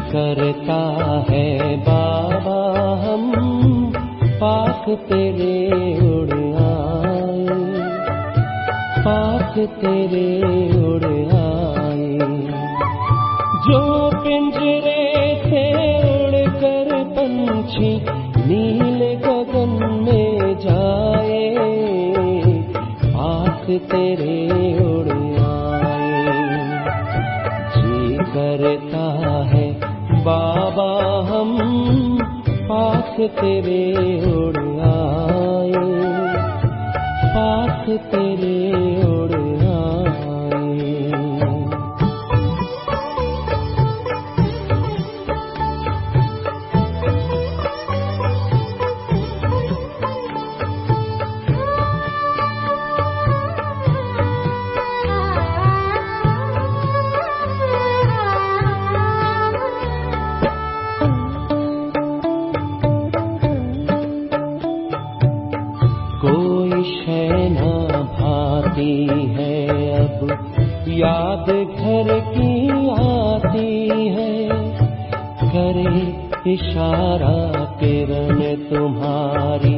करता है बाबा हम पास तेरे उड़ आए, पास तेरे उड़ आए। जो पिंजरे से उड़कर पंछी नीले गगन में जाए, पास तेरे उड़ आए। जी करता है बाबा हम पास तेरे उड़ आए, पास तेरे उड़ आए। कोई शय ना भाती है अब याद घर की आती है, करे इशारा किरण तुम्हारी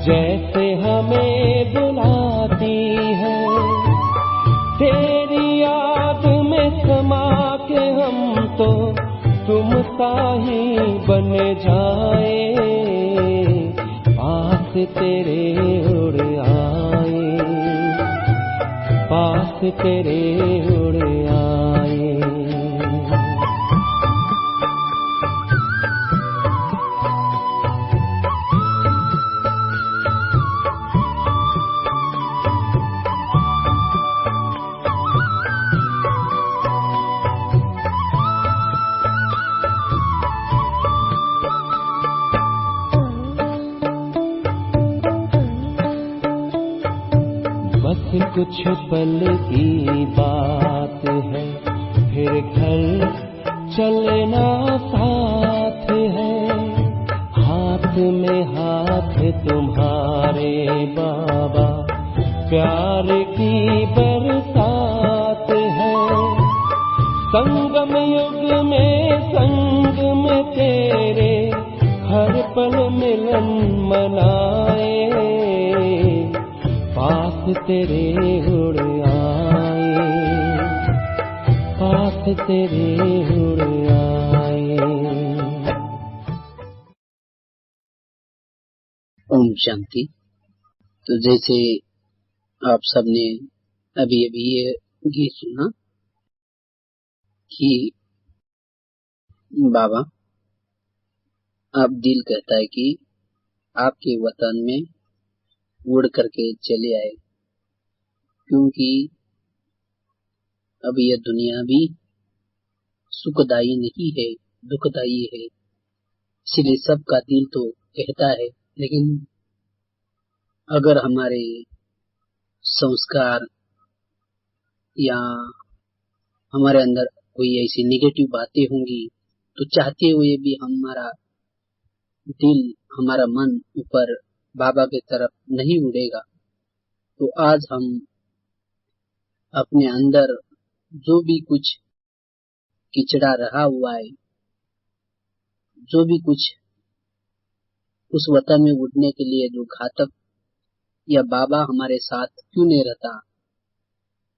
जैसे हमें बुलाती है। तेरी याद में समा के हम तो तुम सा ही बन जाए, पास तेरे उड़ आए, पास तेरे उड़ आए। बस कुछ पल की बात है, फिर घर चलना साथ है। हाथ में हाथ तुम्हारे बाबा प्यार की बरसात है। संगम युग में संग में तेरे हर पल मिलन मनाए, पास तेरे उड़ आए, पास तेरे उड़ आए। ओम शांति। तो जैसे आप सबने अभी अभी ये गीत सुना कि बाबा आप दिल कहता है कि आपके वतन में उड़ करके चले आए, क्योंकि अब यह दुनिया भी सुखदायी नहीं है, दुखदायी है। इसलिए सबका दिल तो कहता है, लेकिन अगर हमारे संस्कार या हमारे अंदर कोई ऐसी नेगेटिव बातें होंगी तो चाहते हुए भी हमारा दिल, हमारा मन ऊपर बाबा की तरफ नहीं उड़ेगा। तो आज हम अपने अंदर जो भी कुछ किचड़ा रहा हुआ है, जो भी कुछ उस वतन में उड़ने के लिए जो घातक, या बाबा हमारे साथ क्यों नहीं रहता,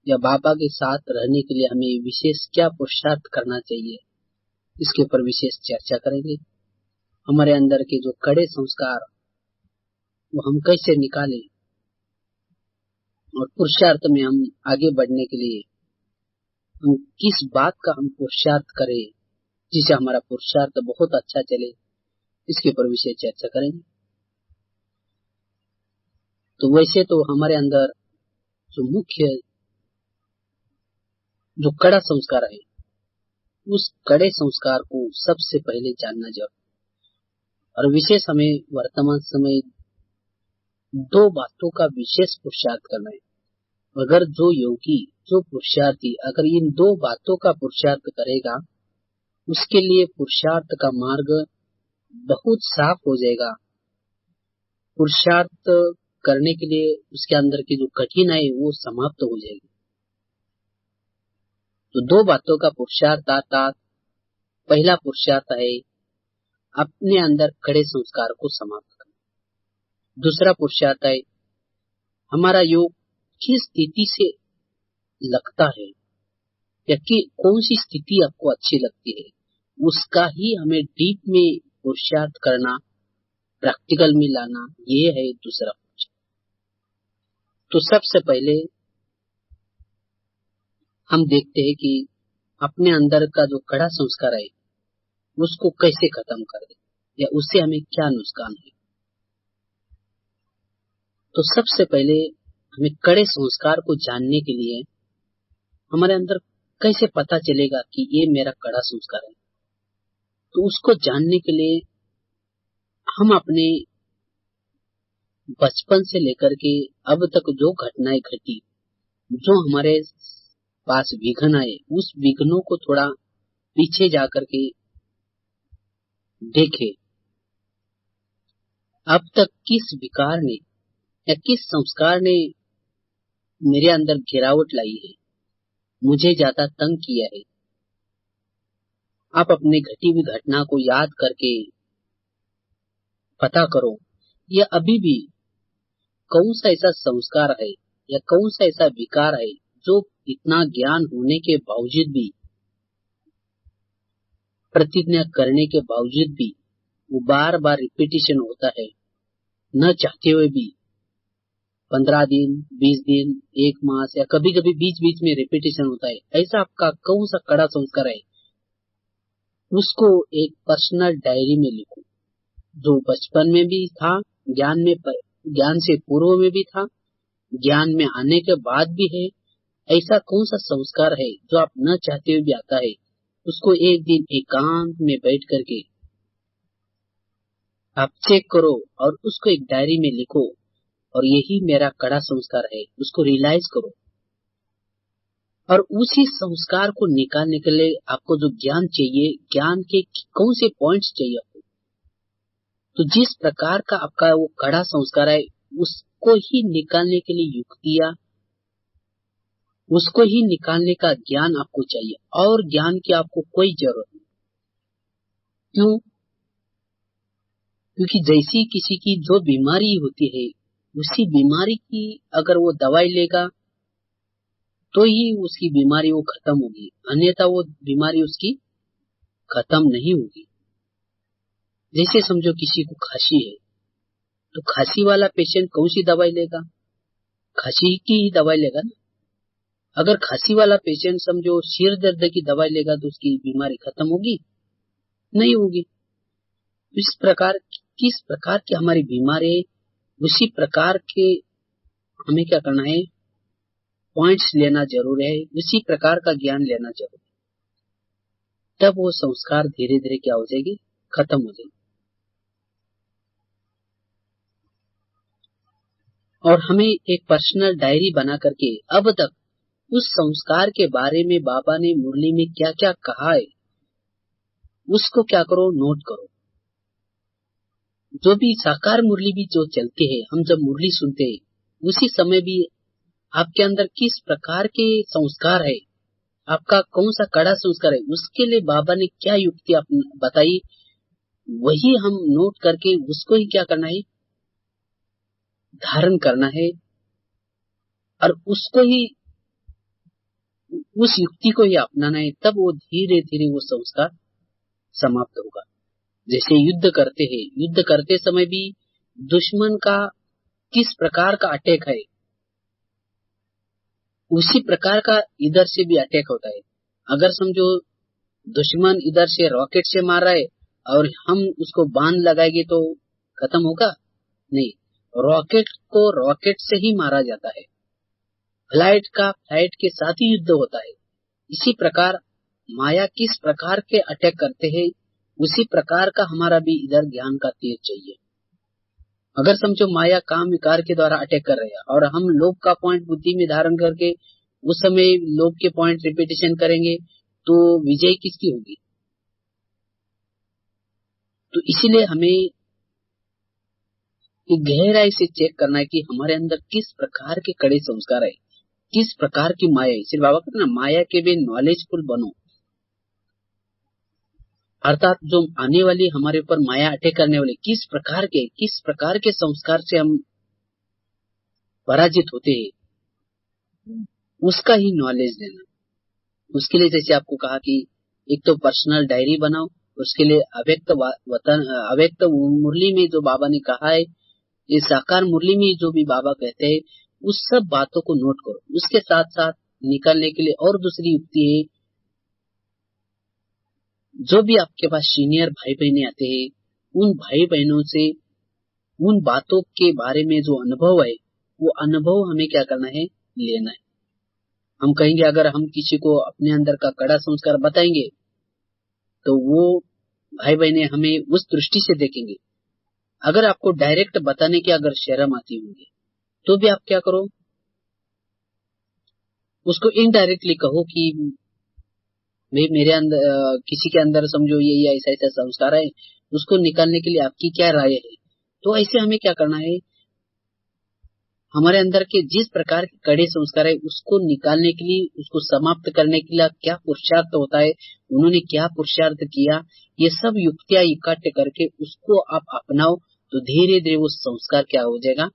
या बाबा के साथ रहने के लिए हमें विशेष क्या पुरुषार्थ करना चाहिए, इसके ऊपर विशेष चर्चा करेंगे। हमारे अंदर के जो कड़े संस्कार वो हम कैसे निकालें, और पुरुषार्थ में हम आगे बढ़ने के लिए हम किस बात का हम पुरुषार्थ करें जिससे हमारा पुरुषार्थ बहुत अच्छा चले, इसके ऊपर विशेष चर्चा करेंगे। तो वैसे तो हमारे अंदर जो मुख्य जो कड़ा संस्कार है, उस कड़े संस्कार को सबसे पहले जानना जरूरी। और विशेष हमें वर्तमान समय दो बातों का विशेष पुरुषार्थ करना है। अगर जो योगी, जो पुरुषार्थी अगर इन दो बातों का पुरुषार्थ करेगा, उसके लिए पुरुषार्थ का मार्ग बहुत साफ हो जाएगा। पुरुषार्थ करने के लिए उसके अंदर की जो कठिनाई वो समाप्त हो जाएगी। तो दो बातों का पुरुषार्थ अर्थात पहला पुरुषार्थ है अपने अंदर कड़े संस्कार को समाप्त करना। दूसरा पुरुषार्थ है हमारा योग किस स्थिति से लगता है या कि कौन सी स्थिति आपको अच्छी लगती है, उसका ही हमें डीप में पुरुषार्थ करना, प्रैक्टिकल में लाना, ये है दूसरा पुरुषार्थ। तो सबसे पहले हम देखते हैं कि अपने अंदर का जो कड़ा संस्कार है उसको कैसे खत्म कर दे या उससे हमें क्या नुकसान है। तो सबसे पहले हमें कड़े संस्कार को जानने के लिए हमारे अंदर कैसे पता चलेगा कि ये मेरा कड़ा संस्कार है, तो उसको जानने के लिए हम अपने बचपन से लेकर के अब तक जो घटनाएं घटी, जो हमारे पास विघ्न आए, उस विघ्नों को थोड़ा पीछे जाकर के देखे। अब तक किस विकार ने या किस संस्कार ने मेरे अंदर गिरावट लाई है, मुझे ज्यादा तंग किया है। आप अपने घटी हुई घटना को याद करके पता करो, या अभी भी कौन सा ऐसा संस्कार है या कौन सा ऐसा विकार है जो इतना ज्ञान होने के बावजूद भी, प्रतिज्ञा करने के बावजूद भी वो बार बार रिपीटिशन होता है, न चाहते हुए भी 15 दिन, 20 दिन, 1 मास या कभी कभी बीच बीच में रिपीटिशन होता है। ऐसा आपका कौन सा कड़ा संस्कार है, उसको एक पर्सनल डायरी में लिखो, जो बचपन में भी था, ज्ञान से पूर्व में भी था, ज्ञान में आने के बाद भी है। ऐसा कौन सा संस्कार है जो आप न चाहते हुए भी आता है, उसको एक दिन एकांत में बैठ करके आप चेक करो और उसको एक डायरी में लिखो, और यही मेरा कड़ा संस्कार है, उसको रियलाइज करो। और उसी संस्कार को निकालने के लिए आपको जो ज्ञान चाहिए, ज्ञान के कौन से पॉइंट्स चाहिए आपको, तो जिस प्रकार का आपका वो कड़ा संस्कार है उसको ही निकालने के लिए युक्तियां, उसको ही निकालने का ज्ञान आपको चाहिए, और ज्ञान की आपको कोई जरूरत नहीं। क्यों? क्योंकि जैसी किसी की जो बीमारी होती है, उसी बीमारी की अगर वो दवाई लेगा तो ही उसकी बीमारी वो खत्म होगी, अन्यथा वो बीमारी उसकी खत्म नहीं होगी। जैसे समझो किसी को खांसी है, तो खांसी वाला पेशेंट कौन सी दवाई लेगा? खांसी की ही दवाई लेगा ना। अगर खांसी वाला पेशेंट समझो सिर दर्द की दवाई लेगा तो उसकी बीमारी खत्म होगी? नहीं होगी। इस प्रकार किस प्रकार की हमारी बीमारी है, उसी प्रकार के हमें क्या करना है, पॉइंट्स लेना जरूर है, उसी प्रकार का ज्ञान लेना जरूर है। तब वो संस्कार धीरे धीरे क्या हो जाएगी, खत्म हो जाएगी। और हमें एक पर्सनल डायरी बना करके अब तक उस संस्कार के बारे में बाबा ने मुरली में क्या क्या कहा है, उसको क्या करो, नोट करो। जो भी साकार मुरली भी जो चलते हैं, हम जब मुरली सुनते हैं, उसी समय भी आपके अंदर किस प्रकार के संस्कार है, आपका कौन सा कड़ा संस्कार है, उसके लिए बाबा ने क्या युक्ति बताई, वही हम नोट करके उसको ही क्या करना है, धारण करना है, और उसको ही, उस युक्ति को ही अपनाना है। तब वो धीरे धीरे वो संस्कार समाप्त होगा। जैसे युद्ध करते हैं, युद्ध करते समय भी दुश्मन का किस प्रकार का अटैक है, उसी प्रकार का इधर से भी अटैक होता है। अगर समझो दुश्मन इधर से रॉकेट से मार रहा है और हम उसको बांध लगाएंगे तो खत्म होगा? नहीं, रॉकेट को रॉकेट से ही मारा जाता है, फ्लाइट का फ्लाइट के साथ ही युद्ध होता है। इसी प्रकार माया किस प्रकार के अटैक करते हैं, उसी प्रकार का हमारा भी इधर ज्ञान का तीर चाहिए। अगर समझो माया काम विकार के द्वारा अटैक कर रहे हैं और हम लोभ का पॉइंट बुद्धि में धारण करके उस समय लोभ के पॉइंट रिपीटेशन करेंगे तो विजय किसकी होगी? तो इसीलिए हमें गहराई से चेक करना है कि हमारे अंदर किस प्रकार के कड़े संस्कार है, किस प्रकार की माया है। सिर्फ बाबा कहते ना, माया के भी नॉलेजफुल बनो। अर्थात जो आने वाली हमारे ऊपर माया अटैक करने वाले किस प्रकार के संस्कार से हम पराजित होते हैं, उसका ही नॉलेज देना। उसके लिए जैसे आपको कहा कि एक तो पर्सनल डायरी बनाओ, उसके लिए अव्यक्त मुरली में जो बाबा ने कहा है, ये साकार मुरली में जो भी बाबा कहते हैं, उस सब बातों को नोट करो। उसके साथ साथ निकालने के लिए और दूसरी युक्ति है, जो भी आपके पास सीनियर भाई बहने आते हैं, उन भाई बहनों से उन बातों के बारे में जो अनुभव है, वो अनुभव हमें क्या करना है, लेना है। हम कहेंगे अगर हम किसी को अपने अंदर का कड़ा संस्कार बताएंगे तो वो भाई बहने हमें उस दृष्टि से देखेंगे। अगर आपको डायरेक्ट बताने की अगर शर्म आती होगी तो भी आप क्या करो, उसको इनडायरेक्टली कहो कि भाई मेरे अंदर किसी के अंदर समझो ये ऐसा ऐसा संस्कार है, उसको निकालने के लिए आपकी क्या राय है। तो ऐसे हमें क्या करना है, हमारे अंदर के जिस प्रकार के कड़े संस्कार है उसको निकालने के लिए, उसको समाप्त करने के लिए क्या पुरुषार्थ होता है, उन्होंने क्या पुरुषार्थ किया, ये सब युक्तियां इकट्ठे करके उसको आप अपनाओ तो धीरे धीरे वो संस्कार क्या हो जाएगा,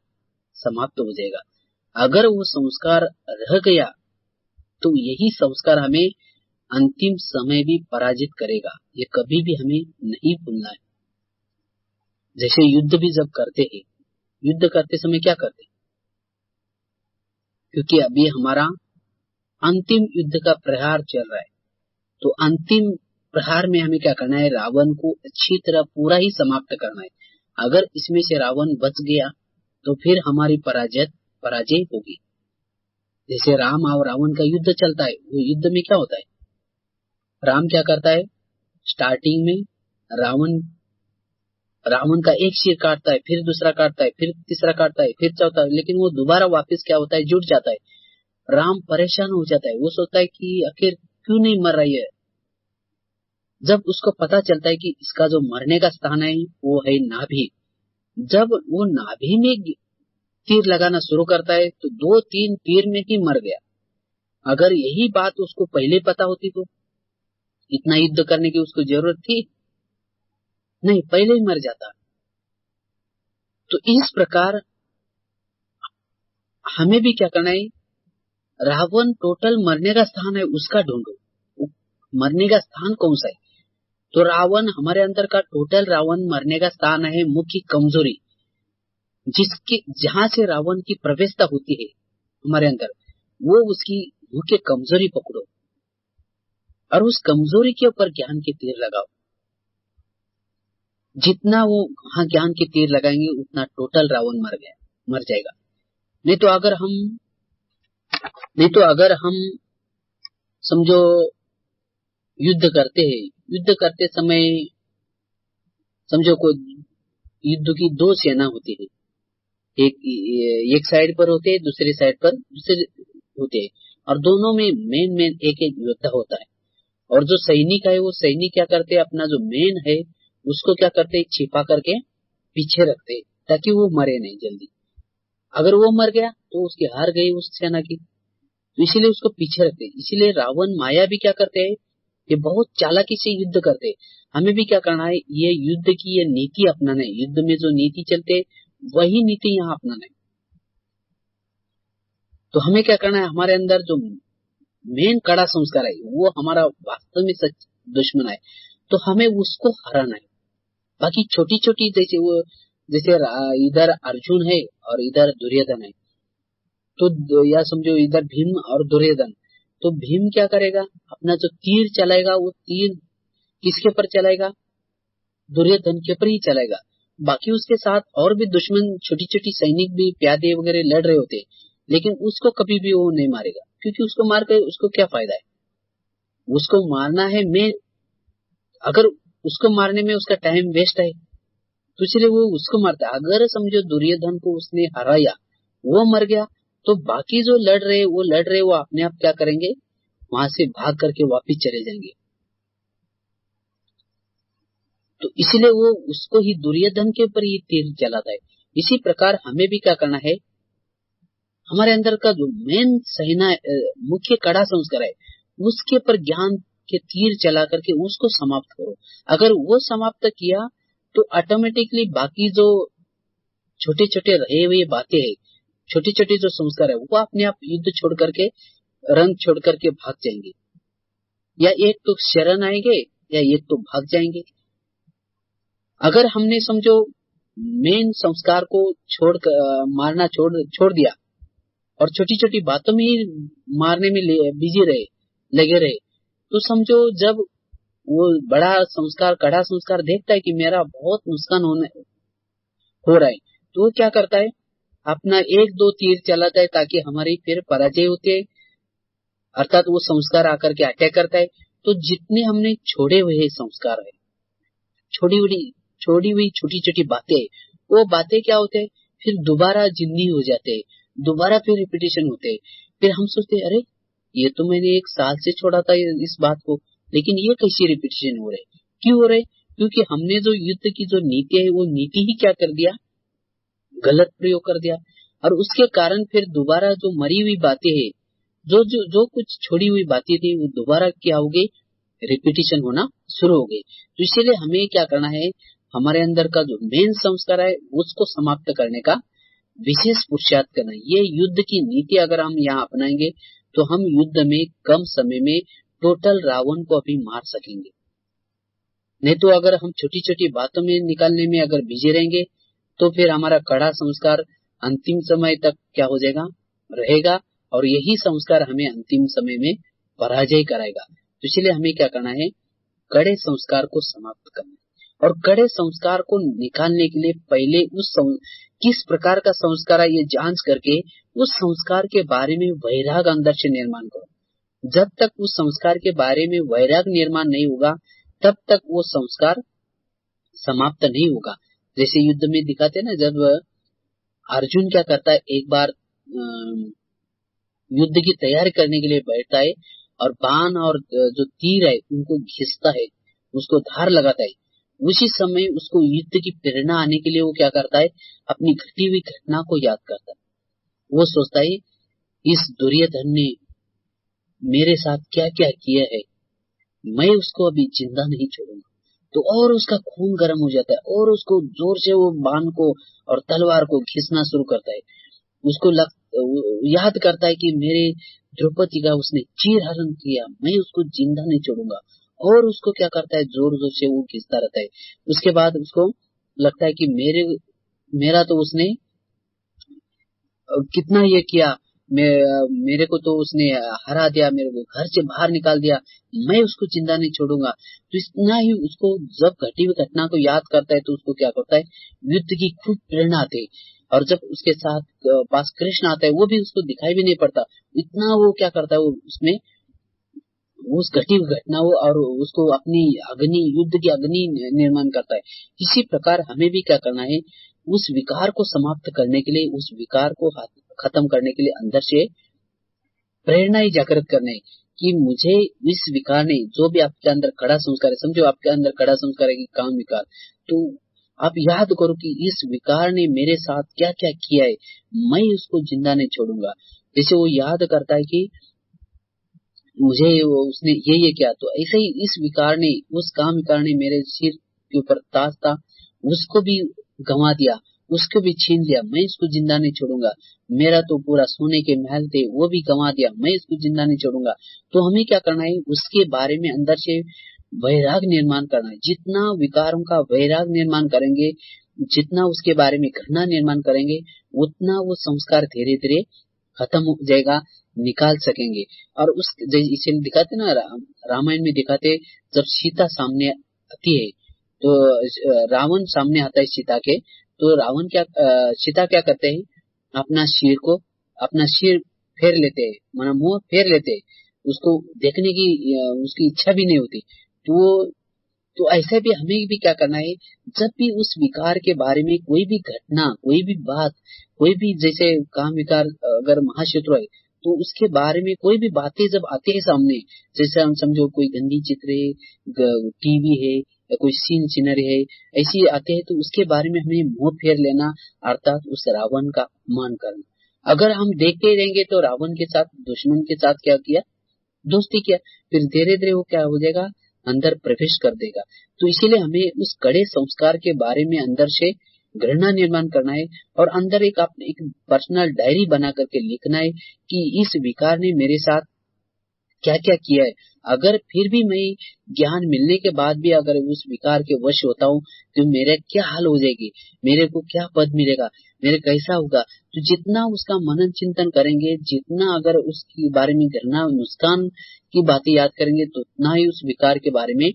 समाप्त हो जाएगा। अगर वो संस्कार रह गया तो यही संस्कार हमें अंतिम समय भी पराजित करेगा, ये कभी भी हमें नहीं भूलना है। जैसे युद्ध भी जब करते हैं, युद्ध करते समय क्या करते हैं, क्योंकि अभी हमारा अंतिम युद्ध का प्रहार चल रहा है, तो अंतिम प्रहार में हमें क्या करना है, रावण को अच्छी तरह पूरा ही समाप्त करना है। अगर इसमें से रावण बच गया तो फिर हमारी पराजय होगी। जैसे राम और रावण का युद्ध चलता है, वो युद्ध में क्या होता है, राम क्या करता है, स्टार्टिंग में रावण का एक सिर काटता है, फिर दूसरा काटता है, फिर तीसरा काटता है, फिर चौथा, लेकिन वो दोबारा वापस क्या होता है, जुट जाता है। राम परेशान हो जाता है, वो सोचता है कि आखिर क्यों नहीं मर रही है। जब उसको पता चलता है कि इसका जो मरने का स्थान है वो है नाभि, जब वो नाभि में तीर लगाना शुरू करता है तो 2-3 तीर में ही मर गया। अगर यही बात उसको पहले पता होती तो इतना युद्ध करने की उसको जरूरत थी नहीं, पहले ही मर जाता। तो इस प्रकार हमें भी क्या करना है, रावण टोटल मरने का स्थान है उसका ढूंढो, मरने का स्थान कौन सा है। तो रावण हमारे अंदर का टोटल रावण मरने का स्थान है मुख्य कमजोरी, जहां से रावण की प्रवेशता होती है हमारे अंदर, वो उसकी मुख्य कमजोरी पकड़ो और उस कमजोरी के ऊपर ज्ञान के तीर लगाओ। जितना वो वहां ज्ञान के तीर लगाएंगे उतना टोटल रावण मर जाएगा। नहीं तो अगर हम समझो युद्ध करते हैं, युद्ध करते समय समझो कोई युद्ध की 2 सेना होती है, एक साइड पर होते हैं, दूसरे साइड पर दूसरे होते हैं, और दोनों में मेन एक योद्धा होता है। और जो सैनिक है, वो सैनिक क्या करते हैं, अपना जो मेन है उसको क्या करते हैं, छिपा करके पीछे रखते हैं ताकि वो मरे नहीं जल्दी। अगर वो मर गया तो उसकी हार गई उस सेना की, तो इसीलिए उसको पीछे रखते हैं। इसीलिए रावण माया भी क्या करते हैं, ये बहुत चालाकी से युद्ध करते हैं। हमें भी क्या करना है, ये युद्ध की ये नीति अपनाना है। युद्ध में जो नीति चलते है वही नीति यहाँ अपनाना है। तो हमें क्या करना है, हमारे अंदर जो मेन कड़ा संस्कार है वो हमारा वास्तव में सच दुश्मन है, तो हमें उसको हराना है। बाकी छोटी छोटी जैसे इधर अर्जुन है और इधर दुर्योधन है, तो या समझो इधर भीम और दुर्योधन, तो भीम क्या करेगा, अपना जो तीर चलाएगा वो तीर किसके पर चलाएगा, दुर्योधन के ऊपर ही चलाएगा। बाकी उसके साथ और भी दुश्मन छोटी छोटी सैनिक भी प्यादे वगैरह लड़ रहे होते, लेकिन उसको कभी भी वो नहीं मारेगा, क्योंकि उसको मार कर उसको क्या फायदा है। उसको मारना है, अगर उसको मारने में उसका टाइम वेस्ट है तो इसलिए वो उसको मारता है। अगर समझो दुर्योधन को उसने हराया, वो मर गया, तो बाकी जो लड़ रहे वो अपने आप क्या करेंगे, वहां से भाग करके वापिस चले जाएंगे। तो इसलिए वो उसको ही दुर्योधन के ऊपर ही तीर चलाता है। इसी प्रकार हमें भी क्या करना है, हमारे अंदर का जो मेन मुख्य कड़ा संस्कार है उसके ऊपर ज्ञान करके तीर चला करके उसको समाप्त करो। अगर वो समाप्त किया तो ऑटोमेटिकली बाकी जो छोटे छोटे रहे हुए बातें है, छोटे छोटे जो संस्कार है, वो अपने आप युद्ध छोड़ करके, रंग छोड़ करके भाग जाएंगे, या एक तो शरण आएंगे या एक तो भाग जाएंगे। अगर हमने समझो मेन संस्कार को मारना छोड़ दिया और छोटी छोटी बातों में ही मारने में बिजी लगे रहे, तो समझो जब वो बड़ा संस्कार, कड़ा संस्कार देखता है कि मेरा बहुत नुकसान हो रहा है, तो वो क्या करता है, अपना एक दो तीर चलाता है ताकि हमारी फिर पराजय होते है, अर्थात वो संस्कार आकर के अटैक करता है। तो जितने हमने छोड़े हुए संस्कार है, छोड़ी हुई छोटी छोटी बातें, वो बातें क्या होते हैं, फिर दोबारा जिंदी हो जाते हैं, दोबारा फिर रिपीटेशन होते हैं। फिर हम सोचते हैं, अरे ये तो मैंने 1 साल से छोड़ा था इस बात को, लेकिन ये कैसी रिपीटेशन हो रहे, क्यों हो रहे? क्योंकि हमने जो युद्ध की जो नीति है, वो नीति ही क्या कर दिया, गलत प्रयोग कर दिया। और उसके कारण फिर दोबारा जो मरी हुई बातें हैं, जो कुछ छोड़ी हुई बातें थी, वो दोबारा क्या हो गई, रिपीटेशन होना शुरू हो गई। तो इसीलिए हमें क्या करना है, हमारे अंदर का जो मेन संस्कार है उसको समाप्त करने का विशेष पुरुषार्थ करना है। ये युद्ध की नीति अगर हम यहाँ अपनाएंगे तो हम युद्ध में कम समय में टोटल रावण को अभी मार सकेंगे। नहीं तो अगर हम छोटी छोटी बातों में निकालने में अगर बिजी रहेंगे तो फिर हमारा कड़ा संस्कार अंतिम समय तक क्या हो जाएगा, रहेगा, और यही संस्कार हमें अंतिम समय में पराजय कराएगा। तो इसलिए हमें क्या करना है, कड़े संस्कार को समाप्त करना है। और कड़े संस्कार को निकालने के लिए पहले किस प्रकार का संस्कार है ये जांच करके उस संस्कार के बारे में वैराग अंदर से निर्माण करो। जब तक उस संस्कार के बारे में वैराग निर्माण नहीं होगा तब तक वो संस्कार समाप्त नहीं होगा। जैसे युद्ध में दिखाते हैं ना, जब अर्जुन क्या करता है, एक बार युद्ध की तैयारी करने के लिए बैठता है और बाण और जो तीर है उनको घिसता है, उसको धार लगाता है। उसी समय उसको युद्ध की प्रेरणा आने के लिए वो क्या करता है, अपनी घटी हुई घटना को याद करता है। वो सोचता है इस दुर्योधन ने मेरे साथ क्या क्या किया है, मैं उसको अभी जिंदा नहीं छोड़ूंगा। तो और उसका खून गर्म हो जाता है और उसको जोर से वो बाण को और तलवार को घिसना शुरू करता है। उसको याद करता है कि मेरे द्रौपदी का उसने चीरहरण किया, मैं उसको जिंदा नहीं छोड़ूंगा, और उसको क्या करता है, जोर जोर से वो घिसता रहता है। उसके बाद उसको लगता है कि मेरा तो उसने कितना ये किया, मेरे को तो उसने हरा दिया, मेरे को घर से बाहर निकाल दिया, मैं उसको जिंदा नहीं छोड़ूंगा। तो इतना ही उसको जब घटी हुई घटना को याद करता है तो उसको क्या करता है, युद्ध की खूब प्रेरणा आती है। और जब उसके साथ पास कृष्ण आता है, वो भी उसको दिखाई भी नहीं पड़ता, इतना वो क्या करता है, वो उसमें उस घटी हुई घटना हो और उसको अपनी युद्ध की अग्नि निर्माण करता है। इसी प्रकार हमें भी क्या करना है, उस विकार को समाप्त करने के लिए, उस विकार को खत्म करने के लिए अंदर से प्रेरणा ही जागृत करने कि मुझे इस विकार ने, जो भी आपके अंदर कड़ा संस्कार है, समझो आपके अंदर कड़ा संस्कार है कि काम विकार, तो आप याद करो कि इस विकार ने मेरे साथ क्या क्या किया है, मैं उसको जिंदा नहीं छोड़ूंगा। जैसे वो याद करता है कि मुझे उसने ये किया, तो ऐसे ही इस विकार ने, उस काम विकार ने मेरे सिर के ऊपर ताज था, उसको भी गंवा दिया, उसको भी छीन लिया, मैं इसको जिंदा नहीं छोड़ूंगा। मेरा तो पूरा सोने के महल थे, वो भी गंवा दिया, मैं इसको जिंदा नहीं छोड़ूंगा। तो हमें क्या करना है, उसके बारे में अंदर से वैराग निर्माण करना है। जितना विकारों का वैराग निर्माण करेंगे, जितना उसके बारे में घृणा निर्माण करेंगे, उतना वो संस्कार धीरे धीरे खत्म हो जाएगा, निकाल सकेंगे। और उस इसे दिखाते ना, रामायण में दिखाते, जब सीता सामने आती है तो रावण सामने आता है सीता के, तो रावण सीता क्या करते हैं, अपना सिर फेर लेते हैं, माना मुंह फेर लेते हैं, उसको देखने की उसकी इच्छा भी नहीं होती। तो ऐसे भी हमें भी क्या करना है, जब भी उस विकार के बारे में कोई भी घटना, कोई भी बात, कोई भी जैसे काम विकार अगर महाशत्रु है, तो उसके बारे में कोई भी बातें जब आते हैं सामने, जैसे हम समझो कोई गंदी चित्र है, टीवी है, या कोई सीनरी है, ऐसी आते हैं, तो उसके बारे में हमें मुंह फेर लेना, अर्थात उस रावण का अपमान करना। अगर हम देखते रहेंगे तो रावण के साथ, दुश्मन के साथ क्या किया, दोस्ती क्या, फिर धीरे धीरे वो क्या हो जाएगा, अंदर प्रवेश कर देगा। तो इसीलिए हमें उस कड़े संस्कार के बारे में अंदर से घृणा निर्माण करना है और अंदर एक अपने एक पर्सनल डायरी बना करके लिखना है कि इस विकार ने मेरे साथ क्या क्या किया है। अगर फिर भी मैं ज्ञान मिलने के बाद भी अगर उस विकार के वश होता हूँ तो मेरे क्या हाल हो जाएगी, मेरे को क्या पद मिलेगा, मेरे कैसा होगा। तो जितना उसका मनन चिंतन करेंगे, जितना अगर उसके बारे में घृणा नुकसान की बातें याद करेंगे, तो उतना ही उस विकार के बारे में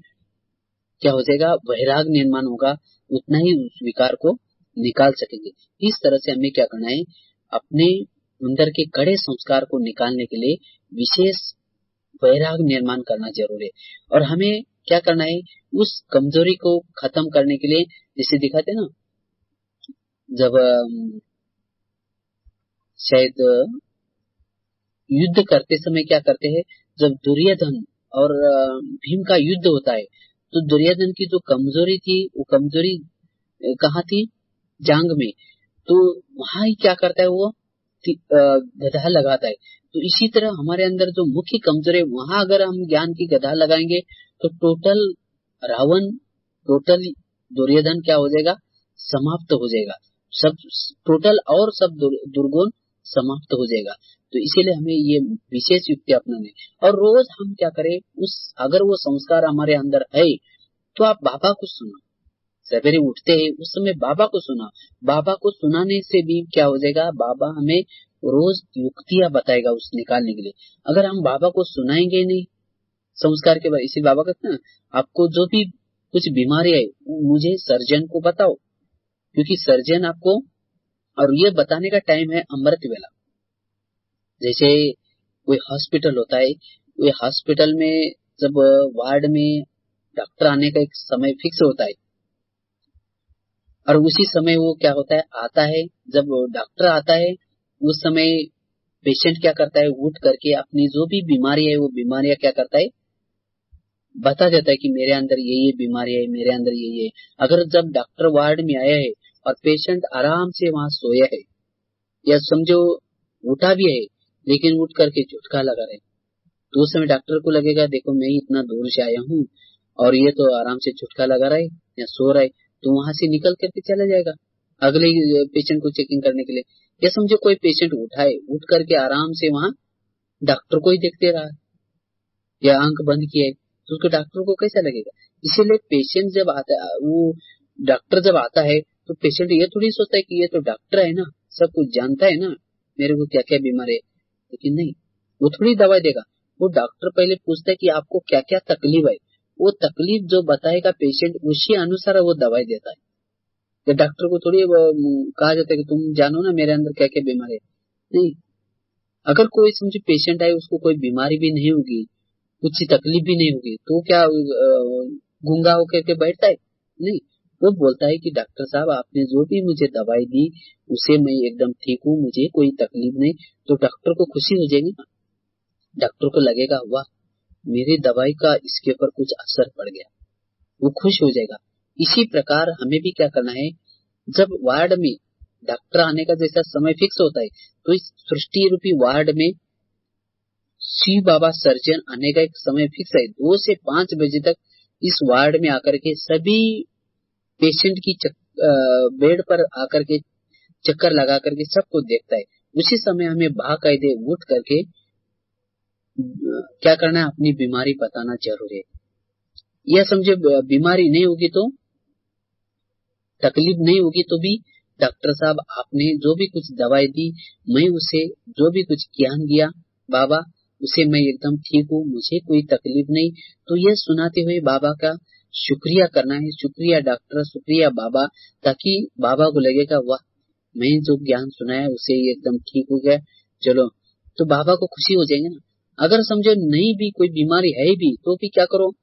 क्या हो जाएगा, वैराग निर्माण होगा, उतना ही उस विकार को निकाल सकेंगे। इस तरह से हमें क्या करना है, अपने अंदर के कड़े संस्कार को निकालने के लिए विशेष वैराग निर्माण करना जरूरी है। और हमें क्या करना है, उस कमजोरी को खत्म करने के लिए, जैसे दिखाते ना, जब शायद युद्ध करते समय क्या करते हैं, जब दुर्योधन और भीम का युद्ध होता है, तो दुर्योधन की जो कमजोरी थी, वो कमजोरी कहाँ थी, जांग में। तो वहां ही क्या करता है, वो गधा लगाता है। तो इसी तरह हमारे अंदर जो मुख्य कमजोरी, वहां अगर हम ज्ञान की गधा लगाएंगे तो टोटल रावण, टोटल दुर्योधन क्या हो जाएगा, समाप्त हो जाएगा, सब टोटल और सब दुर्गुण समाप्त हो जाएगा। तो इसीलिए हमें ये विशेष युक्ति अपनाने, और रोज हम क्या करें, उस अगर वो संस्कार हमारे अंदर है तो आप बाबा को सुनो, सवेरे उठते हैं उस समय बाबा को सुना, बाबा को सुनाने से भी क्या हो जाएगा, बाबा हमें रोज युक्तियां बताएगा उस निकालने के लिए। अगर हम बाबा को सुनाएंगे नहीं संस्कार के बाद, इसी बाबा कहते हैं आपको जो भी कुछ बीमारी है मुझे सर्जन को बताओ, क्योंकि सर्जन आपको, और ये बताने का टाइम है अमृत वेला। जैसे कोई हॉस्पिटल होता है, वो हॉस्पिटल में जब वार्ड में डॉक्टर आने का एक समय फिक्स होता है, और उसी समय वो क्या होता है, आता है, जब डॉक्टर आता है उस समय पेशेंट क्या करता है, उठ करके अपनी जो भी बीमारी है वो बीमारियां क्या करता है, बता देता है कि मेरे अंदर ये बीमारी है, मेरे अंदर ये। अगर जब डॉक्टर वार्ड में आया है और पेशेंट आराम से वहां सोया है, या समझो उठा भी है लेकिन उठ करके झुटका लगा रहे, तो उस समय डॉक्टर को लगेगा देखो मैं इतना दूर से आया हूँ और ये तो आराम से झुटका लगा रहा है या सो रहा है, तो वहां से निकल करके चला जाएगा अगले पेशेंट को चेकिंग करने के लिए। या समझो कोई पेशेंट उठा है, उठ करके आराम से वहां डॉक्टर को ही देखते रहा या आंख बंद किया है, तो उसको डॉक्टर को कैसा लगेगा। इसीलिए पेशेंट जब आता है, वो डॉक्टर जब आता है तो पेशेंट ये थोड़ी सोचता है कि ये तो डॉक्टर है ना, सब कुछ जानता है ना, मेरे को क्या क्या बीमारी है, लेकिन नहीं, वो थोड़ी दवाई देगा। वो डॉक्टर पहले पूछता है कि आपको क्या क्या तकलीफ है, वो तकलीफ जो बताएगा पेशेंट उसी अनुसार वो दवाई देता है। तो डॉक्टर को थोड़ी कहा जाता है कि तुम जानो ना मेरे अंदर क्या क्या बीमारी है, नहीं। अगर कोई समझे पेशेंट आए, उसको कोई बीमारी भी नहीं होगी, कुछ तकलीफ भी नहीं होगी, तो क्या गूंगा होकर के बैठता है, नहीं। वो बोलता है कि डॉक्टर साहब आपने जो भी मुझे दवाई दी उसे मैं एकदम ठीक हूँ, मुझे कोई तकलीफ नहीं। तो डॉक्टर को खुशी हो जाएगी ना, डॉक्टर को लगेगा वाह मेरी दवाई का इसके ऊपर कुछ असर पड़ गया, वो खुश हो जाएगा। इसी प्रकार हमें भी क्या करना है, जब वार्ड में डॉक्टर आने का जैसा समय फिक्स होता है, तो इस सृष्टि रूपी वार्ड में शिव बाबा सर्जन आने का एक समय फिक्स है, 2 से 5 बजे तक इस वार्ड में आकर के सभी पेशेंट की बेड पर आकर के चक्कर लगा करके सबको देखता है। उसी समय हमें बाकायदे उठ करके क्या करना है, अपनी बीमारी बताना जरूरी है। यह समझे बीमारी नहीं होगी तो, तकलीफ नहीं होगी तो भी डॉक्टर साहब आपने जो भी कुछ दवाई दी, मैं उसे जो भी कुछ ज्ञान दिया बाबा उसे मैं एकदम ठीक हूँ, मुझे कोई तकलीफ नहीं। तो यह सुनाते हुए बाबा का शुक्रिया करना है, शुक्रिया डॉक्टर, शुक्रिया बाबा, ताकि बाबा को लगेगा वाह मैं जो ज्ञान सुनाया उसे एकदम ठीक हो गया, चलो, तो बाबा को खुशी हो जाएंगे ना। अगर समझो नहीं भी कोई बीमारी है भी तो भी क्या करो,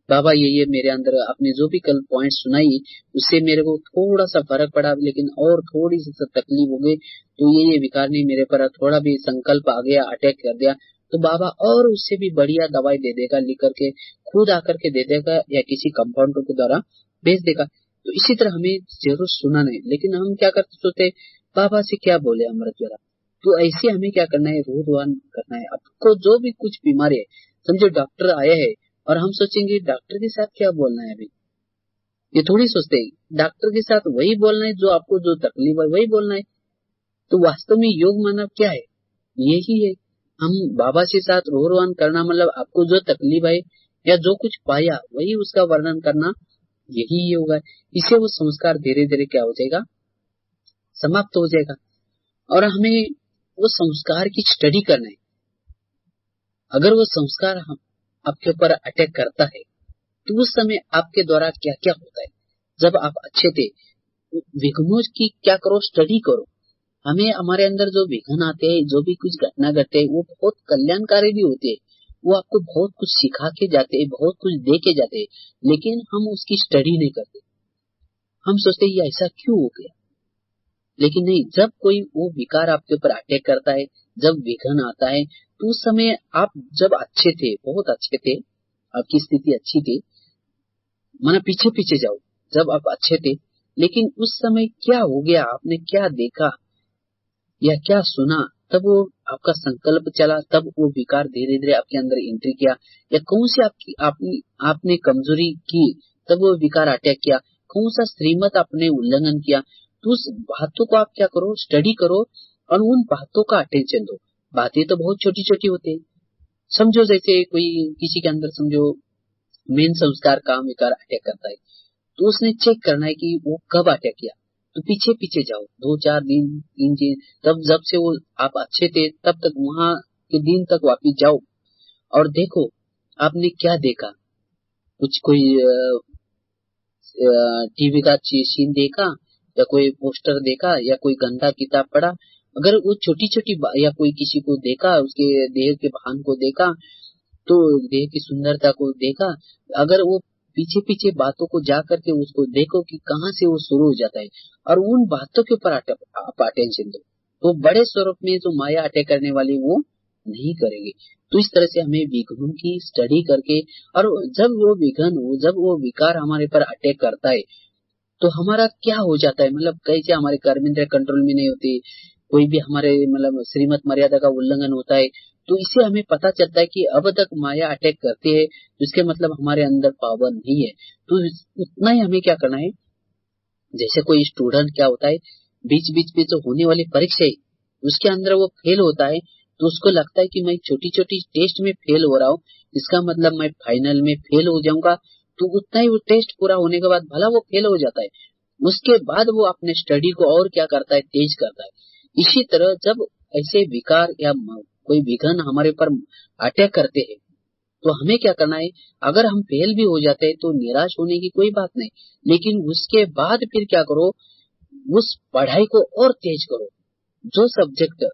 बाबा ये मेरे अंदर आपने जो भी कल पॉइंट सुनाई उससे मेरे को थोड़ा सा फर्क पड़ा, लेकिन और थोड़ी सी तकलीफ हो गई, तो ये विकार नहीं मेरे पर, थोड़ा भी संकल्प आ गया, अटैक कर दिया, तो बाबा और उससे भी बढ़िया दवाई दे देगा, लिख करके खुद आकर के दे देगा या किसी कंपाउंडर के द्वारा भेज देगा। तो इसी तरह हमें जरूर सुना नहीं, लेकिन हम क्या करते सोचते बाबा से क्या बोले अमृत वेला, तो ऐसे हमें क्या करना है, रोधवान करना है। आपको जो भी कुछ बीमारी है, समझो डॉक्टर आया है और हम सोचेंगे डॉक्टर के साथ क्या बोलना है, अभी ये थोड़ी सोचते हैं, डॉक्टर के साथ वही बोलना है जो आपको जो तकलीफ है वही बोलना है। तो वास्तव में योग मानव क्या है, यही है। हम बाबा के साथ रोहरवान करना मतलब आपको जो तकलीफ है या जो कुछ पाया वही उसका वर्णन करना, यही योग है। इससे वो संस्कार धीरे धीरे क्या हो जाएगा, समाप्त हो जाएगा। और हमें वो संस्कार की स्टडी करना है। अगर वो संस्कार हम आपके ऊपर अटैक करता है तो उस समय आपके द्वारा क्या क्या होता है। जब आप अच्छे थे, विघ्नों की क्या करो, स्टडी करो। हमें हमारे अंदर जो विघ्न आते हैं, जो भी कुछ घटना घटते हैं, वो बहुत कल्याणकारी भी होते हैं। वो आपको बहुत कुछ सिखा के जाते हैं, बहुत कुछ दे के जाते हैं, लेकिन हम उसकी स्टडी नहीं करते। हम सोचते हैं ये ऐसा क्यों हो गया, लेकिन नहीं। जब कोई वो विकार आपके ऊपर अटैक करता है, जब विघ्न आता है, तो उस समय आप जब अच्छे थे, बहुत अच्छे थे, आपकी स्थिति अच्छी थी, माना पीछे पीछे जाओ, जब आप अच्छे थे, लेकिन उस समय क्या हो गया, आपने क्या देखा या क्या सुना, तब वो आपका संकल्प चला, तब वो विकार धीरे धीरे आपके अंदर एंट्री किया, या कौन सी आपने कमजोरी की, तब वो विकार अटैक किया, कौन सा श्रीमत आपने उल्लंघन किया। तो उस बातों को आप क्या करो, स्टडी करो और उन बातों का अटेंशन दो। बातें तो बहुत छोटी छोटी होती है। समझो जैसे कोई किसी के अंदर समझो मेन संस्कार का विकार अटैक करता है, तो उसने चेक करना है कि वो कब अटैक किया। तो पीछे पीछे जाओ, 2-4 दिन 3 दिन, तब जब से वो आप अच्छे थे तब तक वहां के दिन तक वापिस जाओ और देखो आपने क्या देखा। कुछ कोई टीवी का सीन देखा, या कोई पोस्टर देखा, या कोई गंदा किताब पढ़ा। अगर वो छोटी छोटी या कोई किसी को देखा, उसके देह के भान को देखा, तो देह की सुंदरता को देखा, अगर वो पीछे पीछे बातों को जा करके उसको देखो कि कहाँ से वो शुरू हो जाता है, और उन बातों के ऊपर आप अटेंशन दो, तो बड़े स्वरूप में जो माया अटैक करने वाली वो नहीं करेगी। तो इस तरह से हमें विघ्नों की स्टडी करके, और जब वो विकार हमारे पर अटैक करता है, तो हमारा क्या हो जाता है, मतलब कैसे हमारे कर्मेंद्र कंट्रोल में नहीं होती, कोई भी हमारे मतलब श्रीमत मर्यादा का उल्लंघन होता है, तो इससे हमें पता चलता है कि अब तक माया अटैक करती है, तो इसके मतलब हमारे अंदर पावर नहीं है। तो उतना ही हमें क्या करना है, जैसे कोई स्टूडेंट क्या होता है, बीच बीच में जो होने वाली परीक्षा है उसके अंदर वो फेल होता है, तो उसको लगता है कि मैं छोटी छोटी टेस्ट में फेल हो रहा हूँ, इसका मतलब मैं फाइनल में फेल हो जाऊंगा। तो उतना ही वो टेस्ट पूरा होने के बाद भला वो फेल हो जाता है, उसके बाद वो अपने स्टडी को और क्या करता है, तेज करता है। इसी तरह जब ऐसे विकार या कोई विघ्न हमारे पर अटैक करते हैं, तो हमें क्या करना है, अगर हम फेल भी हो जाते हैं तो निराश होने की कोई बात नहीं, लेकिन उसके बाद फिर क्या करो, उस पढ़ाई को और तेज करो। जो सब्जेक्ट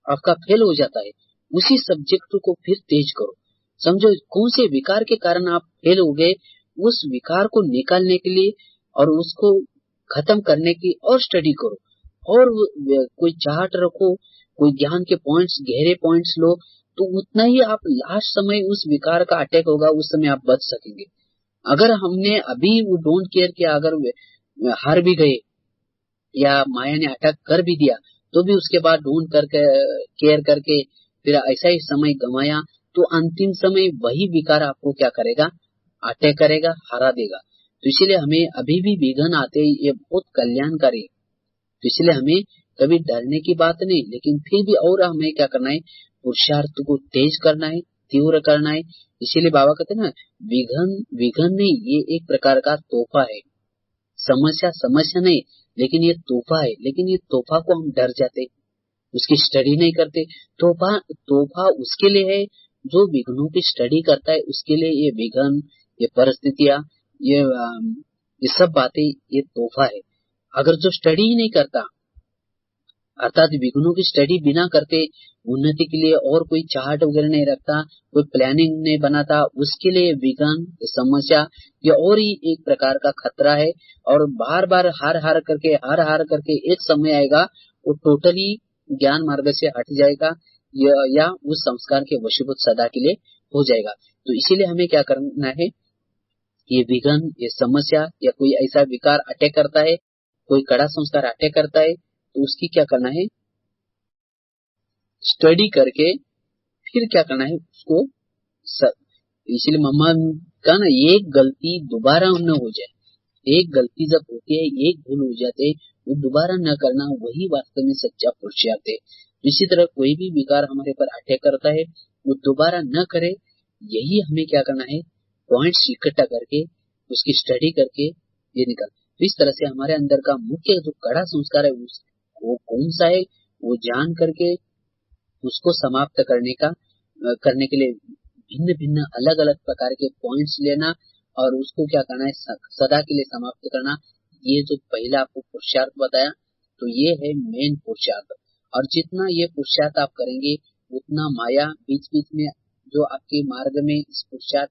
आपका फेल हो जाता है, उसी सब्जेक्ट को फिर तेज करो। समझो कौन से विकार के कारण आप फेल हो गए, उस विकार को निकालने के लिए और उसको खत्म करने की और स्टडी करो, और कोई चार्ट रखो, कोई ज्ञान के पॉइंट्स, गहरे पॉइंट्स लो, तो उतना ही आप लास्ट समय उस विकार का अटैक होगा उस समय आप बच सकेंगे। अगर हमने अभी वो डोंट केयर किया, अगर हार भी गए या माया ने अटैक कर भी दिया, तो भी उसके बाद ढूंढ करके केयर करके फिर ऐसा ही समय गंवाया, तो अंतिम समय वही विकार आपको क्या करेगा, अटैक करेगा, हरा देगा। तो इसलिए हमें अभी भी विघ्न आते ही ये बहुत कल्याणकारी है। तो इसलिए हमें कभी डरने की बात नहीं, लेकिन फिर भी और हमें क्या करना है, पुरुषार्थ को तेज करना है, तीव्र करना है। इसीलिए बाबा कहते हैं ना, विघ्न नहीं, ये एक प्रकार का तोहफा है। समस्या नहीं, लेकिन ये तोहफा है। लेकिन ये तोहफा को हम डर जाते, उसकी स्टडी नहीं करते। तोहफा उसके लिए है जो विघ्नों की स्टडी करता है, उसके लिए ये विघ्न, ये परिस्थितियां, ये सब बातें, ये तोहफा है। अगर जो स्टडी ही नहीं करता, अर्थात विघ्नों की स्टडी बिना करते, उन्नति के लिए और कोई चार्ट वगैरह नहीं रखता, कोई प्लानिंग नहीं बनाता, उसके लिए विघ्न, समस्या, ये और ही एक प्रकार का खतरा है। और बार बार हार करके एक समय आएगा वो टोटली ज्ञान मार्ग से हट जाएगा, या उस संस्कार के वशीभूत सदा के लिए हो जाएगा। तो इसीलिए हमें क्या करना है, ये विघ्न, ये समस्या, या कोई ऐसा विकार अटैक करता है, कोई कड़ा संस्कार अटैक करता है, तो उसकी क्या करना है, स्टडी करके फिर क्या करना है उसको इसलिए मम्मा का ना एक गलती दोबारा न हो जाए, एक गलती जब होती है, एक भूल हो जाते है, वो दोबारा न करना, वही वास्तव में सच्चा पुरुषार्थ है। इसी तरह कोई भी विकार हमारे पर अटैक करता है वो दोबारा न करे, यही हमें क्या करना है, पॉइंट्स इकट्ठा करके उसकी स्टडी करके ये निकाल। तो इस तरह से हमारे अंदर का मुख्य जो कड़ा संस्कार है वो कौन सा है, वो जान करके उसको समाप्त करने के लिए भिन्न भिन्न अलग अलग प्रकार के पॉइंट्स लेना और उसको क्या करना है, सदा के लिए समाप्त करना। ये जो पहला आपको पुरुषार्थ बताया, तो ये है मेन पुरुषार्थ। और जितना ये पुरुषार्थ आप करेंगे उतना माया बीच बीच में जो आपके मार्ग में इस पुरुषार्थ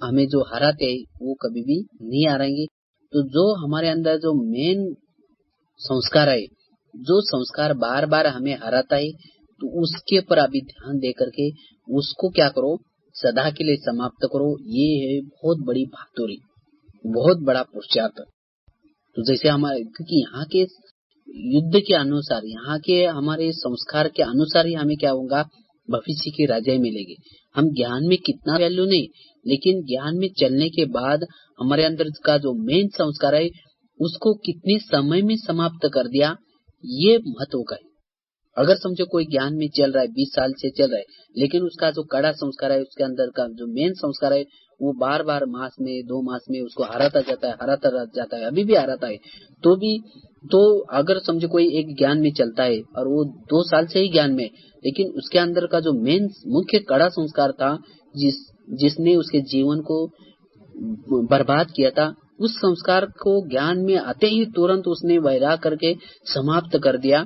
हमें जो हराते हैं वो कभी भी नहीं हारेंगे। तो जो हमारे अंदर जो मेन संस्कार है, जो संस्कार बार बार हमें हराता है, तो उसके पर अभी ध्यान दे करके उसको क्या करो, सदा के लिए समाप्त करो। ये है बहुत बड़ी बहादुरी, बहुत बड़ा पुरुषार्थ। तो जैसे हमारे, क्योंकि यहाँ के युद्ध के अनुसार, यहाँ के हमारे संस्कार के अनुसार ही हमें क्या होगा, भविष्य की राजाई मिलेगी। हम ज्ञान में कितना वैल्यू नहीं, लेकिन ज्ञान में चलने के बाद हमारे अंदर का जो मेन संस्कार है उसको कितने समय में समाप्त कर दिया, ये महत्व का है। अगर समझो कोई ज्ञान में चल रहा है, 20 साल से चल रहा है, लेकिन उसका जो कड़ा संस्कार है, उसके अंदर का जो मेन संस्कार है, वो बार बार मास में 2 मास में उसको हराता जाता है, अभी भी हराता है, तो अगर समझो कोई एक ज्ञान में चलता है और वो 2 साल से ही ज्ञान में, लेकिन उसके अंदर का जो मेन मुख्य कड़ा संस्कार था, जिसने उसके जीवन को बर्बाद किया था, उस संस्कार को ज्ञान में आते ही तुरंत उसने वैराग करके समाप्त कर दिया।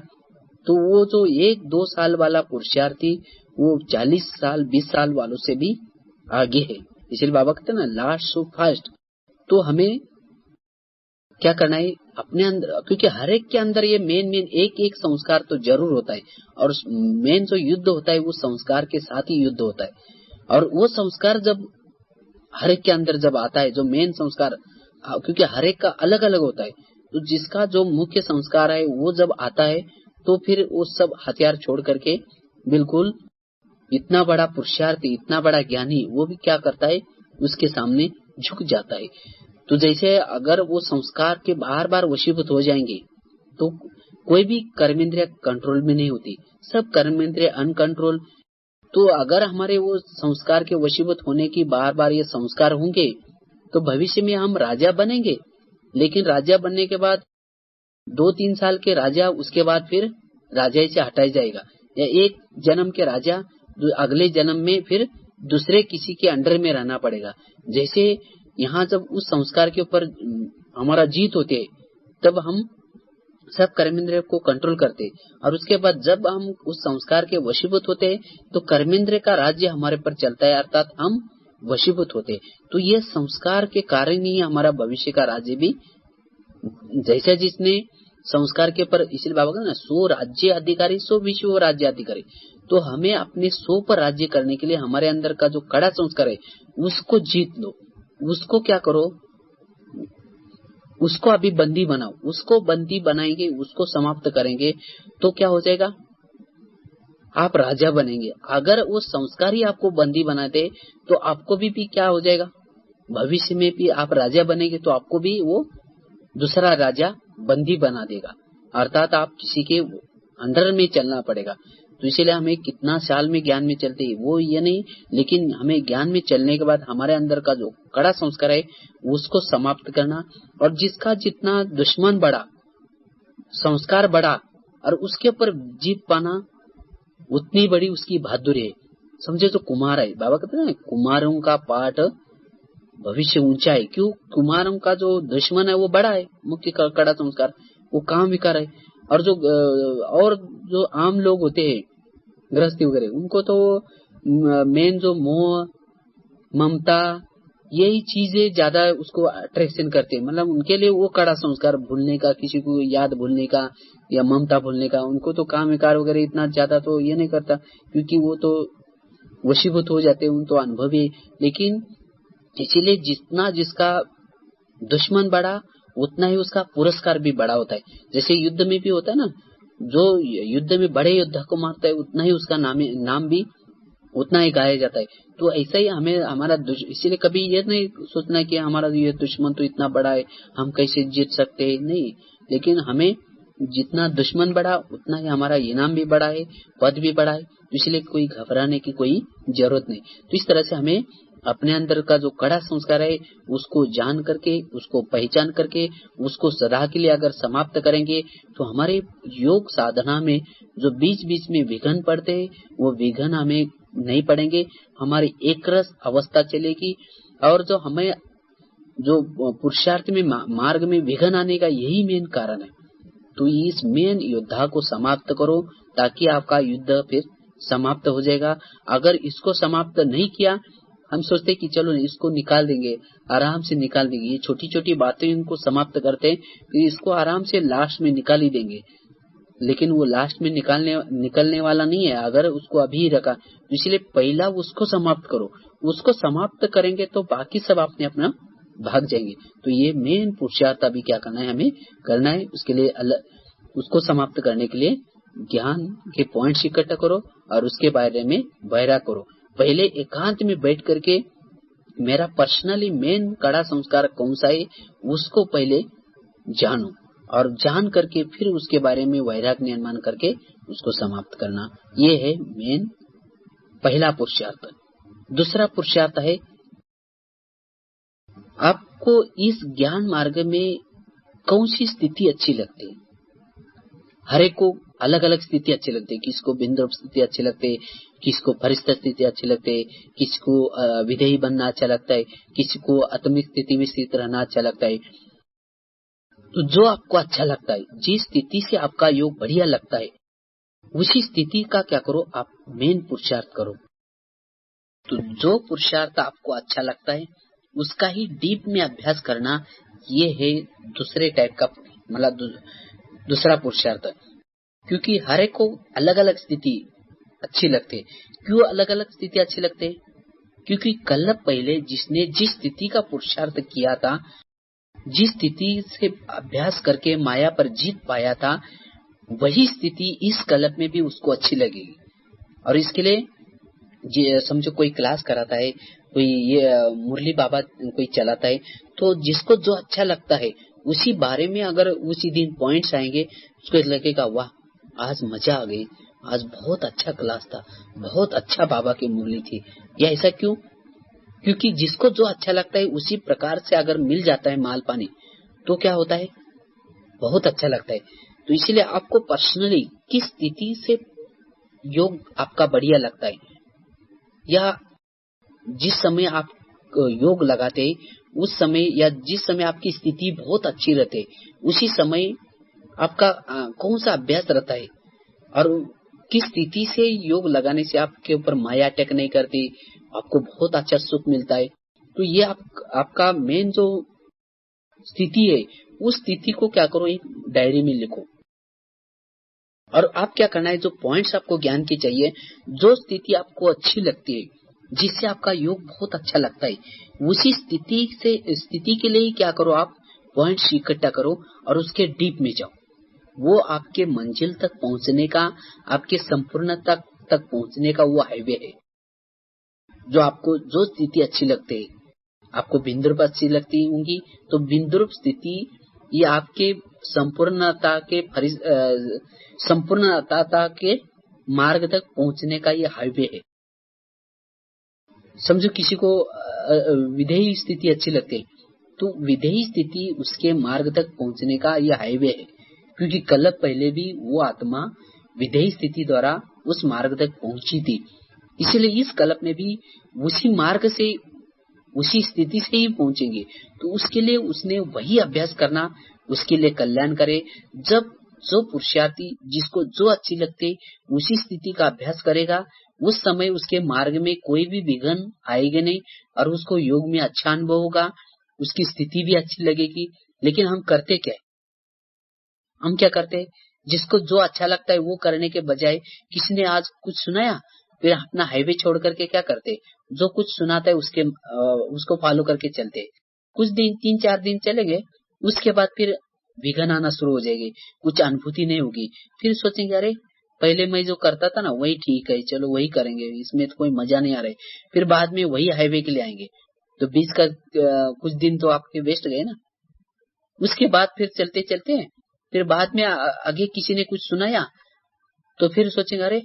तो वो जो 1-2 साल वाला पुरुषार्थी, वो 40 साल 20 साल वालों से भी आगे है। इसलिए बाबा कहते हैं ना, लास्ट सो फास्ट। तो हमें क्या करना है अपने अंदर, क्योंकि हर एक के अंदर ये मेन एक संस्कार तो जरूर होता है, और मेन जो युद्ध होता है वो संस्कार के साथ ही युद्ध होता है। और वो संस्कार जब हर एक के अंदर जब आता है, जो मेन संस्कार, क्योंकि हर एक का अलग अलग होता है, तो जिसका जो मुख्य संस्कार है वो जब आता है, तो फिर वो सब हथियार छोड़ करके बिल्कुल इतना बड़ा पुरुषार्थी, इतना बड़ा ज्ञानी, वो भी क्या करता है, उसके सामने झुक जाता है। तो जैसे अगर वो संस्कार के बार बार वशीभूत हो जाएंगे, तो कोई भी कर्मेंद्रिय कंट्रोल में नहीं होती, सब कर्मेंद्रिय अनकंट्रोल। तो अगर हमारे वो संस्कार के वशीभूत होने की बार बार ये संस्कार होंगे, तो भविष्य में हम राजा बनेंगे। लेकिन राजा बनने के बाद 2-3 साल के राजा, उसके बाद फिर राजा से हटाया जाएगा, या एक जन्म के राजा अगले जन्म में फिर दूसरे किसी के अंडर में रहना पड़ेगा। जैसे यहाँ जब उस संस्कार के ऊपर हमारा जीत होते, तब हम सब कर्मेंद्रिय को कंट्रोल करते, और उसके बाद जब हम उस संस्कार के वशीभूत होते, तो कर्मेंद्रिय का राज्य हमारे पर चलता है, अर्थात हम वशीभूत होते। तो ये संस्कार के कारण ही हमारा भविष्य का राज्य भी, जैसे जिसने संस्कार के पर, इसलिए बाबा कहते हैं ना, 100 राज्य अधिकारी 100 विश्व राज्य अधिकारी। तो हमें अपने 100 पर राज्य करने के लिए हमारे अंदर का जो कड़ा संस्कार है उसको जीत लो, उसको क्या करो, उसको अभी बंदी बनाओ, उसको बंदी बनाएंगे, उसको समाप्त करेंगे, तो क्या हो जाएगा, आप राजा बनेंगे। अगर वो संस्कार ही आपको बंदी बनाते, तो आपको भी क्या हो जाएगा, भविष्य में भी आप राजा बनेंगे, तो आपको भी वो दूसरा राजा बंदी बना देगा, अर्थात आप किसी के अंडर में चलना पड़ेगा। तो इसीलिए हमें कितना साल में ज्ञान में चलते हैं वो ये नहीं, लेकिन हमें ज्ञान में चलने के बाद हमारे अंदर का जो कड़ा संस्कार है उसको समाप्त करना, और जिसका जितना दुश्मन बढ़ा, संस्कार बढ़ा, और उसके ऊपर जीत पाना, उतनी बड़ी उसकी बहादुरी है। समझे, जो कुमार है, बाबा कहते हैं कुमारों का पाठ भविष्य ऊंचा है। क्यों, कुमारों का जो दुश्मन है वो बड़ा है, मुख्य कड़ा संस्कार, वो काम विकार है। और जो आम लोग होते हैं, गृहस्थी वगैरह, उनको तो मेन जो मोह ममता, यही चीजें ज्यादा उसको अट्रैक्शन करते हैं। मतलब उनके लिए वो कड़ा संस्कार, भूलने का, किसी को याद भूलने का या ममता भूलने का, उनको तो काम विकार वगैरह इतना ज्यादा तो ये नहीं करता, क्योंकि वो तो वशीभूत हो जाते हैं, उन तो अनुभवी। लेकिन इसीलिए जितना जिसका दुश्मन बड़ा, उतना ही उसका पुरस्कार भी बड़ा होता है। जैसे युद्ध में भी होता है ना, जो युद्ध में बड़े योद्धा को मारता है उतना ही उसका नाम भी उतना ही गाया जाता है। तो ऐसा ही हमें हमारा इसीलिए कभी ये नहीं सोचना कि हमारा ये दुश्मन तो इतना बड़ा है, हम कैसे जीत सकते हैं, नहीं। लेकिन हमें जितना दुश्मन बड़ा उतना ही हमारा इनाम भी बड़ा है, पद भी बड़ा है, तो इसलिए कोई घबराने की कोई जरूरत नहीं। तो इस तरह से हमें अपने अंदर का जो कड़ा संस्कार है उसको जान करके, उसको पहचान करके, उसको सदा के लिए अगर समाप्त करेंगे तो हमारे योग साधना में जो बीच बीच में विघ्न पड़ते हैं वो विघ्न हमें नहीं पड़ेंगे, हमारी एक रस अवस्था चलेगी। और जो हमें जो पुरुषार्थ में मार्ग में विघ्न आने का यही मेन कारण है। तो इस मेन योद्धा को समाप्त करो ताकि आपका युद्ध फिर समाप्त हो जाएगा। अगर इसको समाप्त नहीं किया, हम सोचते कि चलो इसको निकाल देंगे, आराम से निकाल देंगे, ये छोटी छोटी बातें इनको समाप्त करते हैं तो इसको आराम से लास्ट में निकाल ही देंगे, लेकिन वो लास्ट में निकलने वाला नहीं है अगर उसको अभी रखा। तो इसलिए पहला उसको समाप्त करो, उसको समाप्त करेंगे तो बाकी सब अपने अपना भाग जाएंगे। तो ये मेन पुरुषार्थ अभी क्या करना है, हमें करना है। उसके लिए उसको समाप्त करने के लिए ज्ञान के पॉइंट्स इकट्ठा करो और उसके बारे में बहरा करो। पहले एकांत में बैठ करके मेरा पर्सनली मेन कड़ा संस्कार कौन सा है उसको पहले जानो, और जान करके फिर उसके बारे में वैराग्य निर्माण करके उसको समाप्त करना। ये है मेन पहला पुरुषार्थ। दूसरा पुरुषार्थ है आपको इस ज्ञान मार्ग में कौन सी स्थिति अच्छी लगती है। हर एक को अलग अलग स्थिति अच्छी लगती है, किसको बिंदु स्थिति अच्छी लगती है, किसको फरिश्ता स्थिति अच्छी लगती है, किसको विधेयी बनना अच्छा लगता है, किसको आत्मिक स्थिति में स्थित रहना अच्छा लगता है। तो जो आपको अच्छा लगता है, जिस स्थिति से आपका योग बढ़िया लगता है, उसी स्थिति का क्या करो, आप मेन पुरुषार्थ करो। तो जो पुरुषार्थ आपको अच्छा लगता है उसका ही डीप में अभ्यास करना, ये है दूसरे टाइप का मतलब दूसरा पुरुषार्थ। क्योंकि हर एक को अलग अलग स्थिति अच्छी लगती है। क्यों अलग अलग स्थिति अच्छी लगती है? क्योंकि कल पहले जिसने जिस स्थिति का पुरुषार्थ किया था, जिस स्थिति से अभ्यास करके माया पर जीत पाया था, वही स्थिति इस कल्प में भी उसको अच्छी लगेगी। और इसके लिए समझो कोई क्लास कराता है, कोई ये मुरली बाबा कोई चलाता है, तो जिसको जो अच्छा लगता है उसी बारे में अगर उसी दिन पॉइंट्स आएंगे, उसको लगेगा वाह आज मजा आ गई, आज बहुत अच्छा क्लास था, बहुत अच्छा बाबा की मुरली थी। या ऐसा क्यों? क्योंकि जिसको जो अच्छा लगता है उसी प्रकार से अगर मिल जाता है माल पानी, तो क्या होता है, बहुत अच्छा लगता है। तो इसलिए आपको पर्सनली किस स्थिति से योग आपका बढ़िया लगता है, या जिस समय आप योग लगाते हैं उस समय, या जिस समय आपकी स्थिति बहुत अच्छी रहती है उसी समय आपका कौन सा अभ्यास रहता है, और किस स्थिति से योग लगाने से आपके ऊपर माया अटैक नहीं करती, आपको बहुत अच्छा सुख मिलता है। तो ये आपका मेन जो स्थिति है, उस स्थिति को क्या करो, एक डायरी में लिखो। और आप क्या करना है, जो पॉइंट्स आपको ज्ञान की चाहिए, जो स्थिति आपको अच्छी लगती है, जिससे आपका योग बहुत अच्छा लगता है, उसी स्थिति के लिए क्या करो, आप पॉइंट्स इकट्ठा करो और उसके डीप में जाओ। वो आपके मंजिल तक पहुंचने का, आपके संपूर्णता तक पहुंचने का वो हाईवे है। जो आपको जो स्थिति अच्छी लगती है, आपको बिंदुरूप अच्छी लगती होंगी, तो बिंदुरूप स्थिति ये आपके संपूर्णता के मार्ग तक पहुंचने का ये हाईवे है। समझो किसी को विधेयी स्थिति अच्छी लगती है, तो विधेयी स्थिति उसके मार्ग तक पहुंचने का ये हाईवे है। क्योंकि कल पहले भी वो आत्मा विधेयी स्थिति द्वारा उस मार्ग तक पहुंची थी, इसलिए इस कल्प में भी उसी मार्ग से, उसी स्थिति से ही पहुंचेंगे। तो उसके लिए उसने वही अभ्यास करना, उसके लिए कल्याण करे। जब जो पुरुषार्थी जिसको जो अच्छी लगती उसी स्थिति का अभ्यास करेगा, उस समय उसके मार्ग में कोई भी विघ्न आएगा नहीं और उसको योग में अच्छा अनुभव होगा, उसकी स्थिति भी अच्छी लगेगी। लेकिन हम करते क्या है, हम क्या करते हैं, जिसको जो अच्छा लगता है वो करने के बजाय, किसी ने आज कुछ सुनाया, फिर अपना हाईवे छोड़ करके क्या करते, जो कुछ सुनाता है उसको फॉलो करके चलते। कुछ दिन 3-4 दिन चलेंगे, उसके बाद फिर विघन आना शुरू हो जाएगी, कुछ अनुभूति नहीं होगी। फिर सोचेंगे अरे पहले मैं जो करता था ना वही ठीक है, चलो वही करेंगे, इसमें तो कोई मजा नहीं आ रहा है। फिर बाद में वही हाईवे के लिए आएंगे, तो बीच का कुछ दिन तो आपके वेस्ट गए ना। उसके बाद फिर चलते चलते फिर बाद में आगे किसी ने कुछ सुनाया तो फिर सोचेंगे अरे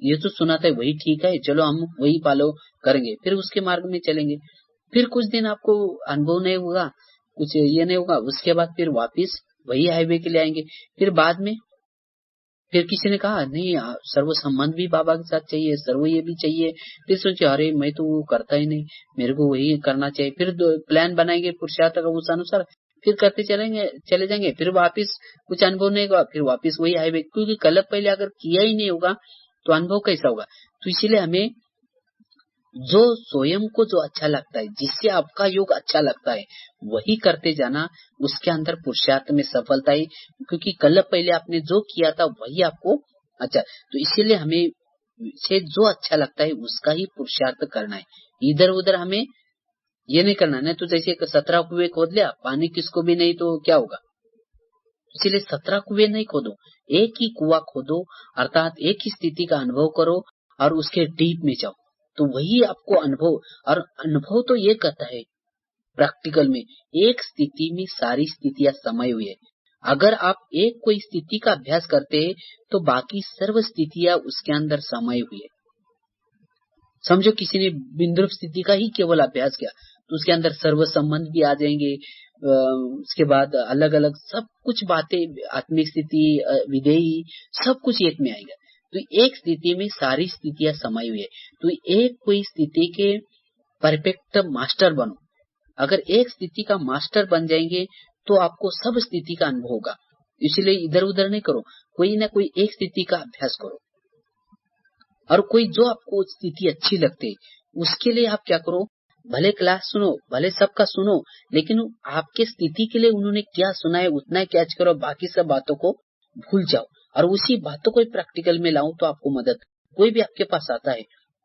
ये तो सुना था वही ठीक है, चलो हम वही फॉलो करेंगे, फिर उसके मार्ग में चलेंगे। फिर कुछ दिन आपको अनुभव नहीं होगा, कुछ ये नहीं होगा, उसके बाद फिर वापिस वही हाईवे के लिए आएंगे। फिर बाद में फिर किसी ने कहा नहीं सर्व संबंध भी बाबा के साथ चाहिए, सर्व ये भी चाहिए। फिर सोचे अरे मैं तो वो करता ही नहीं, मेरे को वही करना चाहिए। फिर प्लान बनाएंगे पुरुषार्थ का उस अनुसार, फिर करते चले जाएंगे। फिर वापिस कुछ अनुभव नहीं होगा, फिर वापिस वही हाईवे, क्योंकि कल पहले अगर किया ही नहीं होगा तो अनुभव कैसा होगा। तो इसीलिए हमें जो स्वयं को जो अच्छा लगता है, जिससे आपका योग अच्छा लगता है वही करते जाना, उसके अंदर पुरुषार्थ में सफलता है। क्योंकि कल पहले आपने जो किया था वही आपको अच्छा, तो इसीलिए हमें से जो अच्छा लगता है उसका ही पुरुषार्थ करना है। इधर उधर हमें ये नहीं करना है। तो जैसे 17 कुएं खोद लिया, पानी किसको भी नहीं तो क्या होगा। इसीलिए 17 कुएं नहीं खोदो, एक ही कुआं खोदो, अर्थात एक ही स्थिति का अनुभव करो और उसके डीप में जाओ, तो वही आपको अनुभव। और अनुभव तो ये कहता है प्रैक्टिकल में, एक स्थिति में सारी स्थितियां समाई हुई है। अगर आप एक कोई स्थिति का अभ्यास करते हैं तो बाकी सर्व स्थितियां उसके अंदर समाई हुई है। समझो किसी ने बिंदु स्थिति का ही केवल अभ्यास किया तो उसके अंदर सर्व संबंध भी आ जाएंगे, उसके बाद अलग अलग सब कुछ बातें, आत्मिक स्थिति, विधेयी, सब कुछ एक में आएगा। तो एक स्थिति में सारी स्थितियां समाई हुई है। तो एक कोई स्थिति के परफेक्ट मास्टर बनो। अगर एक स्थिति का मास्टर बन जाएंगे तो आपको सब स्थिति का अनुभव होगा। इसलिए इधर उधर नहीं करो, कोई ना कोई एक स्थिति का अभ्यास करो। और कोई जो आपको स्थिति अच्छी लगती उसके लिए आप क्या करो, भले क्लास सुनो, भले सबका सुनो, लेकिन आपके स्थिति के लिए उन्होंने क्या सुना है उतना ही कैच करो, बाकी सब बातों को भूल जाओ और उसी बातों को प्रैक्टिकल में लाओ तो आपको मदद। कोई भी आपके पास आता है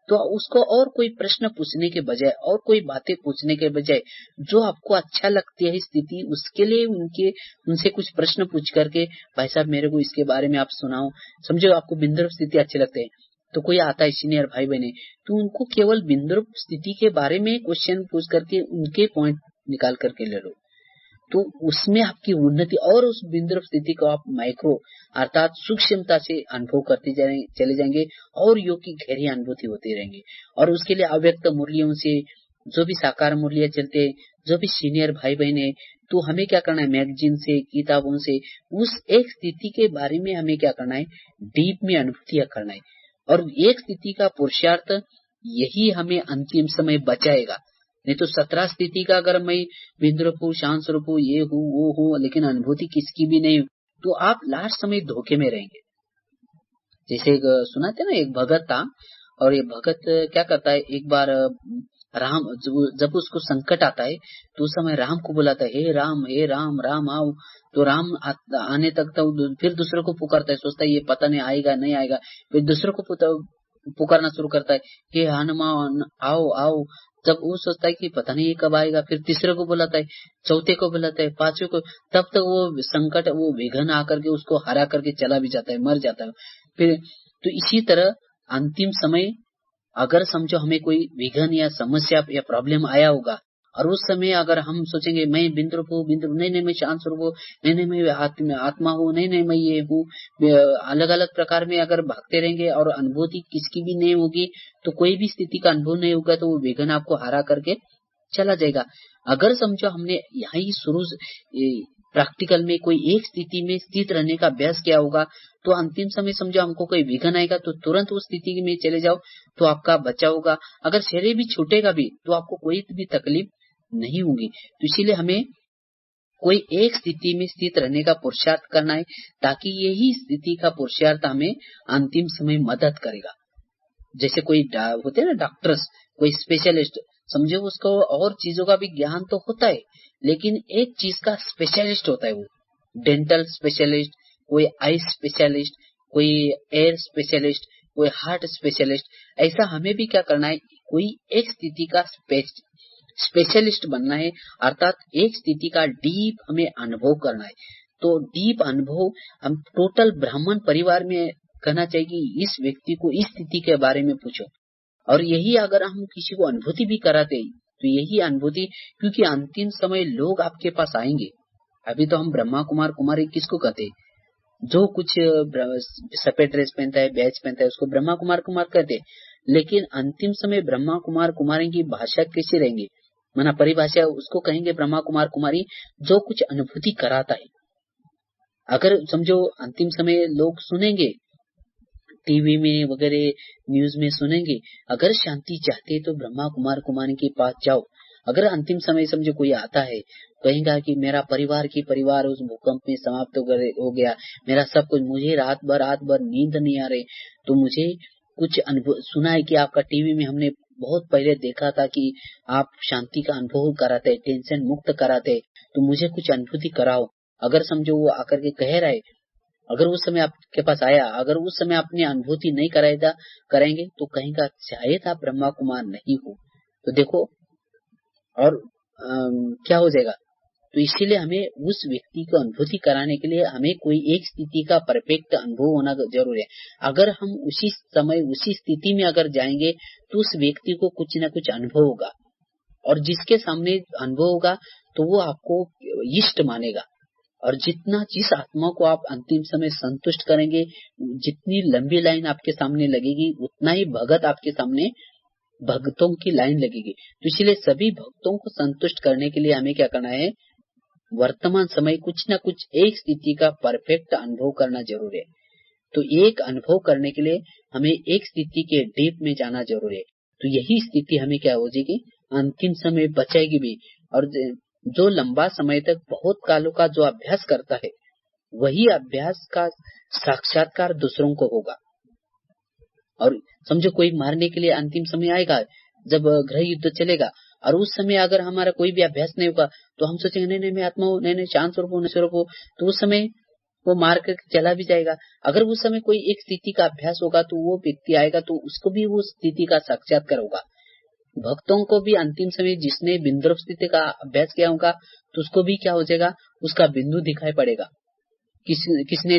तो उसको और कोई प्रश्न पूछने के बजाय और कोई बातें पूछने के बजाय जो आपको अच्छा लगती है स्थिति, उसके लिए उनसे कुछ प्रश्न पूछ करके, भाई साहब मेरे को इसके बारे में आप सुनाओ। समझो आपको बिंदु स्थिति अच्छे लगते हैं तो कोई आता है सीनियर भाई बहने, तो उनको केवल बिंदु स्थिति के बारे में क्वेश्चन पूछ करके उनके पॉइंट निकाल करके ले लो, तो उसमें आपकी उन्नति। और उस बिंदु स्थिति को आप माइक्रो अर्थात सूक्ष्मता से अनुभव करते चले जाएंगे और योग की गहरी अनुभूति होती रहेंगे। और उसके लिए अव्यक्त मूल्यों से, जो भी साकार मूल्य चलते, जो भी सीनियर भाई बहन है, तो हमें क्या करना है, मैगजीन से, किताबों से उस एक स्थिति के बारे में हमें क्या करना है, डीप में अनुभूतियां करना है। और एक स्थिति का पुरुषार्थ यही हमें अंतिम समय बचाएगा। नहीं तो 17 स्थिति का अगर मैं बिंद्रपु, शांत स्वरूप, ये हूँ वो हूँ, लेकिन अनुभूति किसकी भी नहीं, तो आप लास्ट समय धोखे में रहेंगे। जैसे एक सुनाते ना, एक भगत था और ये भगत क्या करता है, एक बार राम जब उसको संकट आता है तो उस समय राम को बुलाता है, हे राम राम आओ। तो राम आने तक तो फिर दूसरे को पुकारता है, सोचता है ये पता नहीं आएगा नहीं आएगा, फिर दूसरे को पुकारना शुरू करता है, हे हनुमान आओ आओ। जब वो सोचता है कि पता नहीं ये कब आएगा, फिर तीसरे को बुलाता है, चौथे को बुलाता है, पांचवें को, तब तक वो संकट, वो विघ्न आकर के उसको हरा करके चला भी जाता है, मर जाता है। फिर तो इसी तरह अंतिम समय अगर समझो हमें कोई विघ्न या समस्या या प्रॉब्लम आया होगा और उस समय अगर हम सोचेंगे मैं बिंद्र नहीं मैं शांत स्वरूप हूँ, नहीं मैं आत्मा हूँ, नहीं मैं ये हूँ, अलग अलग प्रकार में अगर भागते रहेंगे और अनुभूति किसकी भी नहीं होगी तो कोई भी स्थिति का अनुभव नहीं होगा, तो वो विघ्न आपको हरा करके चला जाएगा। अगर समझो हमने यहाँ ही शुरू प्रैक्टिकल में कोई एक स्थिति में स्थित रहने का अभ्यास किया होगा तो अंतिम समय समझो हमको कोई विघ्न आएगा तो तुरंत उस स्थिति में चले जाओ तो आपका बचाव होगा। अगर शरीर भी छूटेगा भी तो आपको कोई भी तकलीफ नहीं होगी। तो इसीलिए हमें कोई एक स्थिति में स्थित रहने का पुरुषार्थ करना है ताकि यही स्थिति का पुरुषार्थ हमें अंतिम समय मदद करेगा। जैसे कोई होते हैं ना डॉक्टर्स, कोई स्पेशलिस्ट, समझो उसको और चीजों का भी ज्ञान तो होता है लेकिन एक चीज का स्पेशलिस्ट होता है, वो डेंटल स्पेशलिस्ट, कोई आई स्पेशलिस्ट, कोई एयर स्पेशलिस्ट, कोई हार्ट स्पेशलिस्ट। ऐसा हमें भी क्या करना है, कोई एक स्थिति का स्पेशलिस्ट बनना है, अर्थात एक स्थिति का डीप हमें अनुभव करना है। तो डीप अनुभव हम टोटल ब्राह्मण परिवार में कहना चाहिए कि इस व्यक्ति को इस स्थिति के बारे में पूछो, और यही अगर हम किसी को अनुभूति भी कराते तो यही अनुभूति, क्योंकि अंतिम समय लोग आपके पास आएंगे। अभी तो हम ब्रह्मा कुमार कुमारी किसको कहते, जो कुछ सफेद ड्रेस पहनता है, बैच पहनता है, उसको ब्रह्मा कुमार कुमार कहते। लेकिन अंतिम समय ब्रह्मा कुमार कुमारी की भाषा कैसी रहेंगी, माना परिभाषा, उसको कहेंगे ब्रह्मा कुमार कुमारी जो कुछ अनुभूति कराता है। अगर समझो अंतिम समय लोग सुनेंगे, टीवी में वगैरह न्यूज में सुनेंगे, अगर शांति चाहते तो ब्रह्मा कुमार कुमारी के पास जाओ। अगर अंतिम समय समझो कोई आता है, कहेगा कि मेरा परिवार की परिवार उस भूकंप में समाप्त हो गया, मेरा सब कुछ, मुझे रात भर नींद नहीं आ रही, तो मुझे कुछ अनुभव सुना है कि आपका टीवी में हमने बहुत पहले देखा था कि आप शांति का अनुभव कराते, टेंशन मुक्त कराते, तो मुझे कुछ अनुभूति कराओ। अगर समझो वो आकर के कह रहा है, अगर उस समय आपके पास आया, अगर उस समय आपने अनुभूति नहीं करेंगे तो कहेगा शायद आप ब्रह्मा कुमार नहीं हो। तो देखो, और क्या हो जाएगा। तो इसीलिए हमें उस व्यक्ति को अनुभूति कराने के लिए हमें कोई एक स्थिति का परफेक्ट अनुभव होना जरूरी है। अगर हम उसी समय उसी स्थिति में अगर जाएंगे तो उस व्यक्ति को कुछ न कुछ अनुभव होगा, और जिसके सामने अनुभव होगा तो वो आपको इष्ट मानेगा। और जिस आत्मा को आप अंतिम समय संतुष्ट करेंगे, जितनी लंबी लाइन आपके सामने लगेगी, उतना ही भगत आपके सामने, भक्तों की लाइन लगेगी। तो इसलिए सभी भक्तों को संतुष्ट करने के लिए हमें क्या करना है, वर्तमान समय कुछ न कुछ एक स्थिति का परफेक्ट अनुभव करना जरूरी है। तो एक अनुभव करने के लिए हमें एक स्थिति के डीप में जाना जरूरी है। तो यही स्थिति हमें क्या हो जाएगी, अंतिम समय बचाएगी भी। और जो लंबा समय तक बहुत कालों का जो अभ्यास करता है, वही अभ्यास का साक्षात्कार दूसरों को होगा। और समझो कोई मारने के लिए अंतिम समय आएगा, जब गृह युद्ध चलेगा, और उस समय अगर हमारा कोई भी अभ्यास नहीं होगा तो हम सोचेंगे नहीं मैं आत्मा हूँ, नहीं शांत स्वरूप हूँ, तो उस समय वो मार कर चला भी जाएगा। अगर उस समय कोई एक स्थिति का अभ्यास होगा तो वो व्यक्ति आएगा तो उसको भी वो स्थिति का साक्षात्कार होगा। भक्तों को भी अंतिम समय जिसने बिंदु स्थिति का अभ्यास किया होगा तो उसको भी क्या हो जाएगा, उसका बिंदु दिखाई पड़ेगा। किसने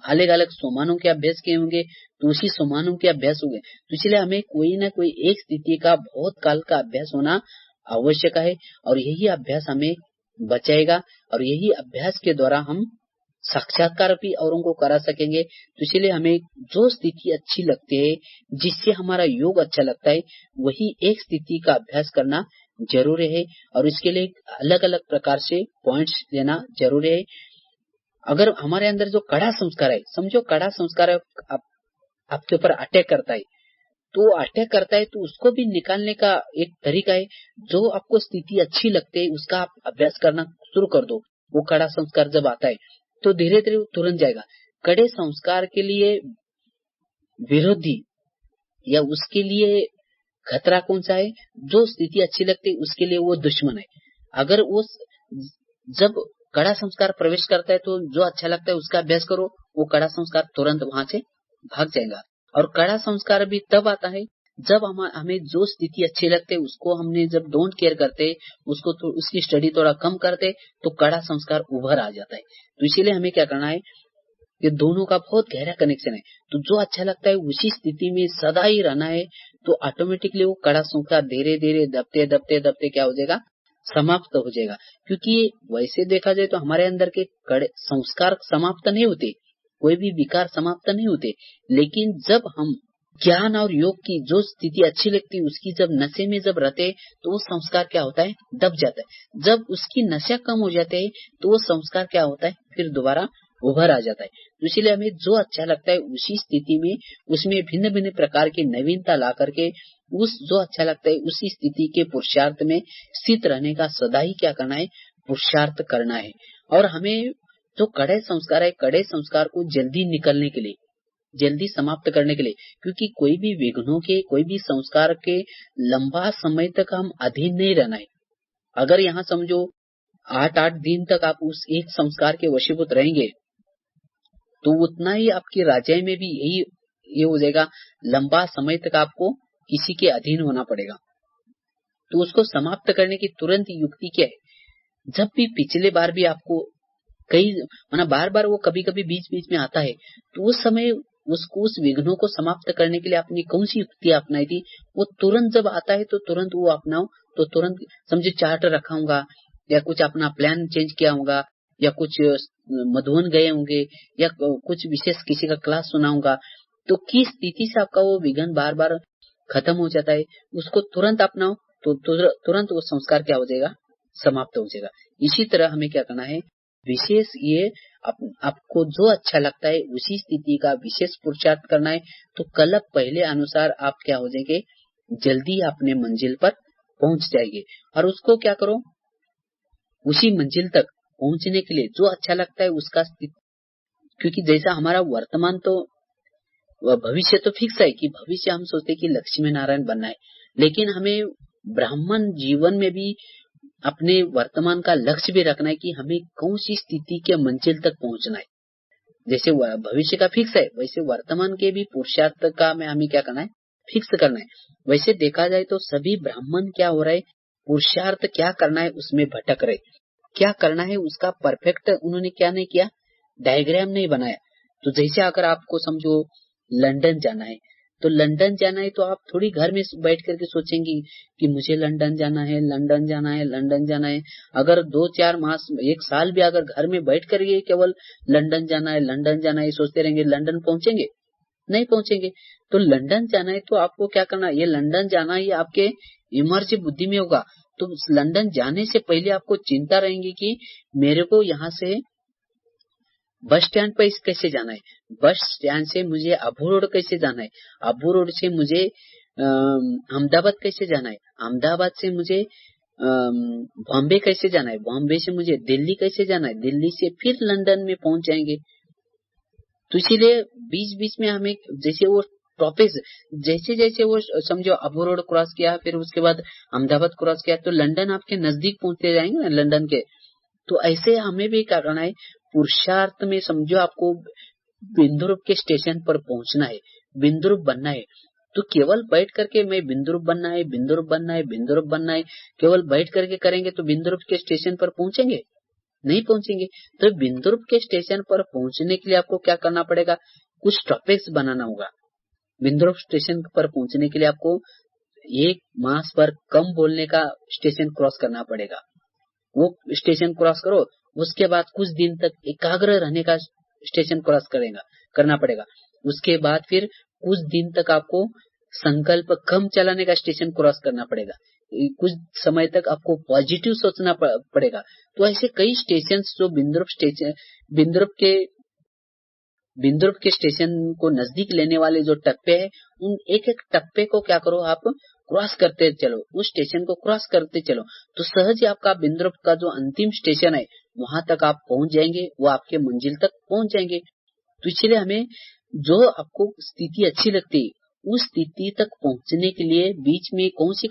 अलग अलग सोमानों के अभ्यास किए होंगे तो उसी सोमानों के अभ्यास होंगे। तो इसलिए हमें कोई ना कोई एक स्थिति का बहुत काल का अभ्यास होना आवश्यक है, और यही अभ्यास हमें बचाएगा, और यही अभ्यास के द्वारा हम साक्षात्कार भी औरों को करा सकेंगे। तो इसलिए हमें जो स्थिति अच्छी लगती है, जिससे हमारा योग अच्छा लगता है, वही एक स्थिति का अभ्यास करना जरूरी है, और इसके लिए अलग अलग प्रकार से पॉइंट्स लेना जरूरी है। अगर हमारे अंदर जो कड़ा संस्कार है, समझो कड़ा संस्कार है, आपके ऊपर अटैक करता है, तो उसको भी निकालने का एक तरीका है। जो आपको स्थिति अच्छी लगती है उसका आप अभ्यास करना शुरू कर दो। वो कड़ा संस्कार जब आता है तो धीरे धीरे तुरंत जाएगा। कड़े संस्कार के लिए विरोधी या उसके लिए खतरा कौन सा है, जो स्थिति अच्छी लगती है उसके लिए वो दुश्मन है। अगर वो जब कड़ा संस्कार प्रवेश करता है तो जो अच्छा लगता है उसका अभ्यास करो, वो कड़ा संस्कार तुरंत वहां से भाग जाएगा। और कड़ा संस्कार भी तब आता है जब हमें जो स्थिति अच्छी लगती है उसको हमने जब डोंट केयर करते, उसको तो उसकी स्टडी थोड़ा कम करते, तो कड़ा संस्कार उभर आ जाता है। तो इसीलिए हमें क्या करना है, ये दोनों का बहुत गहरा कनेक्शन है। तो जो अच्छा लगता है उसी स्थिति में सदा ही रहना है, तो ऑटोमेटिकली वो कड़ा संस्कार धीरे धीरे दबते दबते दबते क्या हो जाएगा, समाप्त हो जाएगा। क्योंकि वैसे देखा जाए तो हमारे अंदर के कड़े संस्कार समाप्त नहीं होते, कोई भी विकार समाप्त नहीं होते, लेकिन जब हम ज्ञान और योग की जो स्थिति अच्छी लगती है उसकी जब नशे में जब रहते तो वो संस्कार क्या होता है, दब जाता है। जब उसकी नशा कम हो जाते है तो वो संस्कार क्या होता है, फिर दोबारा उभर आ जाता है। तो इसलिए हमें जो अच्छा लगता है उसी स्थिति में उसमें भिन्न भिन्न प्रकार की नवीनता ला करके उस जो अच्छा लगता है उसी स्थिति के पुरुषार्थ में स्थित रहने का सदा ही क्या करना है, पुरुषार्थ करना है। और हमें जो कड़े संस्कार है, कड़े संस्कार को जल्दी निकलने के लिए, जल्दी समाप्त करने के लिए, क्योंकि कोई भी विघ्नों के, कोई भी संस्कार के लंबा समय तक हम अधीन नहीं रहना है। अगर यहाँ समझो 8-8 दिन तक आप उस एक संस्कार के वशीभूत रहेंगे तो उतना ही आपकी राजाई में भी ये हो जाएगा, लंबा समय तक आपको किसी के अधीन होना पड़ेगा। तो उसको समाप्त करने की तुरंत युक्ति क्या है? जब भी पिछले बार भी आपको कई बार बार वो कभी कभी बीच बीच में आता है, तो उस समय उसको उस विघ्नों को समाप्त करने के लिए आपने कौन सी युक्ति अपनाई थी, वो तुरंत जब आता है तो तुरंत वो अपनाओ। तो तुरंत समझे चार्ट रखा होगा, या कुछ अपना प्लान चेंज किया होगा, या कुछ मधुबन गए होंगे, या कुछ विशेष किसी का क्लास सुना होगा, तो किस स्थिति से आपका वो विघ्न बार बार खत्म हो जाता है, उसको तुरंत अपनाओ। तो तुरंत वो संस्कार क्या हो जाएगा? समाप्त हो जाएगा। इसी तरह हमें क्या करना है? विशेष ये आपको जो अच्छा लगता है उसी स्थिति का विशेष पुरुषार्थ करना है। तो कल पहले अनुसार आप क्या हो जाएंगे? जल्दी अपने मंजिल पर पहुंच जाएंगे। और उसको क्या करो? उसी मंजिल तक पहुंचने के लिए जो अच्छा लगता है उसका स्थिति, क्योंकि जैसा हमारा वर्तमान तो भविष्य तो फिक्स है कि भविष्य हम सोचते कि लक्ष्मी नारायण बनना है, लेकिन हमें ब्राह्मण जीवन में भी अपने वर्तमान का लक्ष्य भी रखना है कि हमें कौन सी स्थिति के मंजिल तक पहुंचना है। जैसे भविष्य का फिक्स है, वैसे वर्तमान के भी पुरुषार्थ का में हमें क्या करना है? फिक्स करना है। वैसे देखा जाए तो सभी ब्राह्मण क्या हो रहा है? पुरुषार्थ क्या करना है उसमें भटक रहे। क्या करना है उसका परफेक्ट उन्होंने क्या नहीं किया? डायग्राम नहीं बनाया। तो जैसे अगर आपको समझो लंदन जाना है, तो लंदन जाना है तो आप थोड़ी घर में बैठ करके सोचेंगी कि मुझे लंदन जाना है, लंदन जाना है, लंदन जाना है। अगर 2-4 मास 1 साल भी अगर घर में बैठ कर ये केवल लंदन जाना है, लंदन जाना है सोचते रहेंगे, लंदन पहुंचेंगे? नहीं पहुंचेंगे। तो लंदन जाना है तो आपको क्या करना है? ये लंदन जाना ये आपके इमर्ज बुद्धि में होगा। तो लंदन जाने से पहले आपको चिंता रहेंगी कि मेरे को यहाँ से बस स्टैंड पर कैसे जाना है, बस स्टैंड से मुझे अबू रोड कैसे जाना है, अबू रोड से मुझे अहमदाबाद कैसे जाना है, अहमदाबाद से मुझे बॉम्बे कैसे जाना है, बॉम्बे से मुझे दिल्ली कैसे जाना है, दिल्ली से फिर लंदन में पहुंच जाएंगे। तो इसीलिए बीच बीच में हमें जैसे वो टॉपिक जैसे जैसे वो समझो अबू रोड क्रॉस किया, फिर उसके बाद अहमदाबाद क्रॉस किया, तो लंदन आपके नजदीक पहुंचते जाएंगे ना लंदन के। तो ऐसे हमें भी क्या करना है? पुरुषार्थ में समझो आपको बिंदुरूप के स्टेशन पर पहुंचना है, बिंदुरूप बनना है। तो केवल बैठ करके मैं बिंदुरूप बनना है, बिंदुरूप बनना है, बिंदुरूप बनना है, केवल बैठ करके करेंगे तो बिंदुरूप के स्टेशन पर पहुंचेंगे? नहीं पहुंचेंगे। तो बिंदुरूप के स्टेशन पर पहुंचने के लिए आपको क्या करना पड़ेगा? कुछ स्टॉपेज बनाना होगा। बिंदुरूप स्टेशन पर पहुंचने के लिए आपको 1 मास पर कम बोलने का स्टेशन क्रॉस करना पड़ेगा। वो स्टेशन क्रॉस करो, उसके बाद कुछ दिन तक एकाग्र रहने का स्टेशन क्रॉस करना पड़ेगा। उसके बाद फिर कुछ दिन तक आपको संकल्प कम चलाने का स्टेशन क्रॉस करना पड़ेगा। कुछ समय तक आपको पॉजिटिव सोचना पड़ेगा। तो ऐसे कई स्टेशन जो बिंदुरूप के स्टेशन को नजदीक लेने वाले जो टप्पे हैं, उन एक एक टप्पे को क्या करो? आप क्रॉस करते चलो, उस स्टेशन को क्रॉस करते चलो, तो सहज ही आपका बिंदुरूप का जो अंतिम स्टेशन है वहां तक आप पहुंच जाएंगे, वो आपके मंजिल तक पहुंच जाएंगे। तो इसलिए हमें जो आपको स्थिति अच्छी लगती है उस स्थिति तक पहुंचने के लिए बीच में कौन सी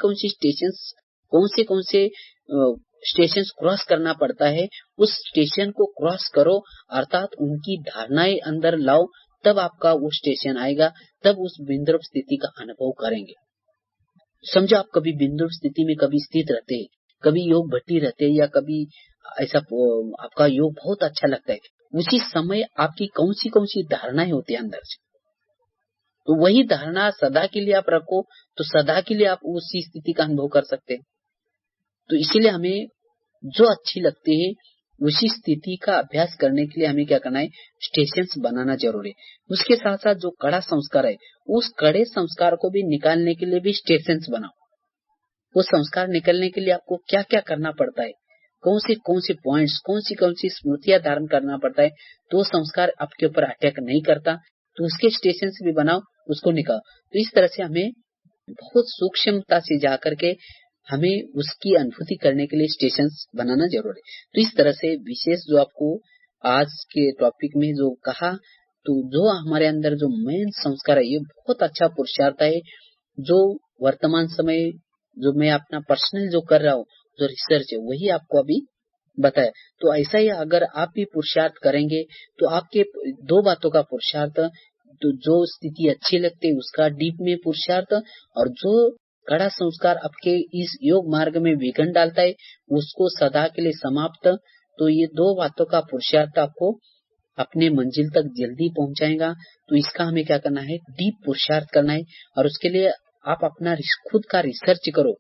स्टेशन क्रॉस करना पड़ता है, उस स्टेशन को क्रॉस करो, अर्थात उनकी धारणाएं अंदर लाओ, तब आपका वो स्टेशन आएगा, तब उस बिंदुरूप स्थिति का अनुभव करेंगे। समझो आप कभी बिंदुरूप स्थिति में कभी स्थित रहते हैं, कभी योग भट्टी रहते हैं, या कभी ऐसा आपका योग बहुत अच्छा लगता है, उसी समय आपकी कौन सी धारणाएं होती है अंदर से, तो वही धारणा सदा के लिए आप रखो, तो सदा के लिए आप उसी स्थिति का अनुभव कर सकते हैं। तो इसीलिए हमें जो अच्छी लगती है उसी स्थिति का अभ्यास करने के लिए हमें क्या करना है? स्टेशंस बनाना जरूरी है। उसके साथ साथ जो कड़ा संस्कार है, उस कड़े संस्कार को भी निकालने के लिए भी स्टेशंस बनाओ। वो संस्कार निकलने के लिए आपको क्या क्या करना पड़ता है, कौन से पॉइंट्स, कौन सी स्मृतियां धारण करना पड़ता है, तो संस्कार आपके ऊपर अटैक नहीं करता, तो उसके स्टेशंस भी बनाओ, उसको निकालो। तो इस तरह से हमें बहुत सूक्ष्मता से जाकर के हमें उसकी अनुभूति करने के लिए स्टेशंस बनाना जरूरी है। तो इस तरह से विशेष जो आपको आज के टॉपिक में जो कहा, तो जो हमारे अंदर जो मेन संस्कार है, ये बहुत अच्छा पुरुषार्थ है, जो वर्तमान समय जो मैं अपना पर्सनल जो कर रहा हूँ, जो रिसर्च है, वही आपको अभी बताया। तो ऐसा ही अगर आप भी पुरुषार्थ करेंगे तो आपके 2 बातों का पुरुषार्थ, तो जो स्थिति अच्छी लगती है उसका डीप में पुरुषार्थ, और जो कड़ा संस्कार आपके इस योग मार्ग में विघ्न डालता है, उसको सदा के लिए समाप्त। तो ये 2 बातों का पुरुषार्थ आपको अपने मंजिल तक जल्दी पहुंचाएगा। तो इसका हमें क्या करना है, डीप पुरुषार्थ करना है। और उसके लिए आप अपना खुद का रिसर्च करो।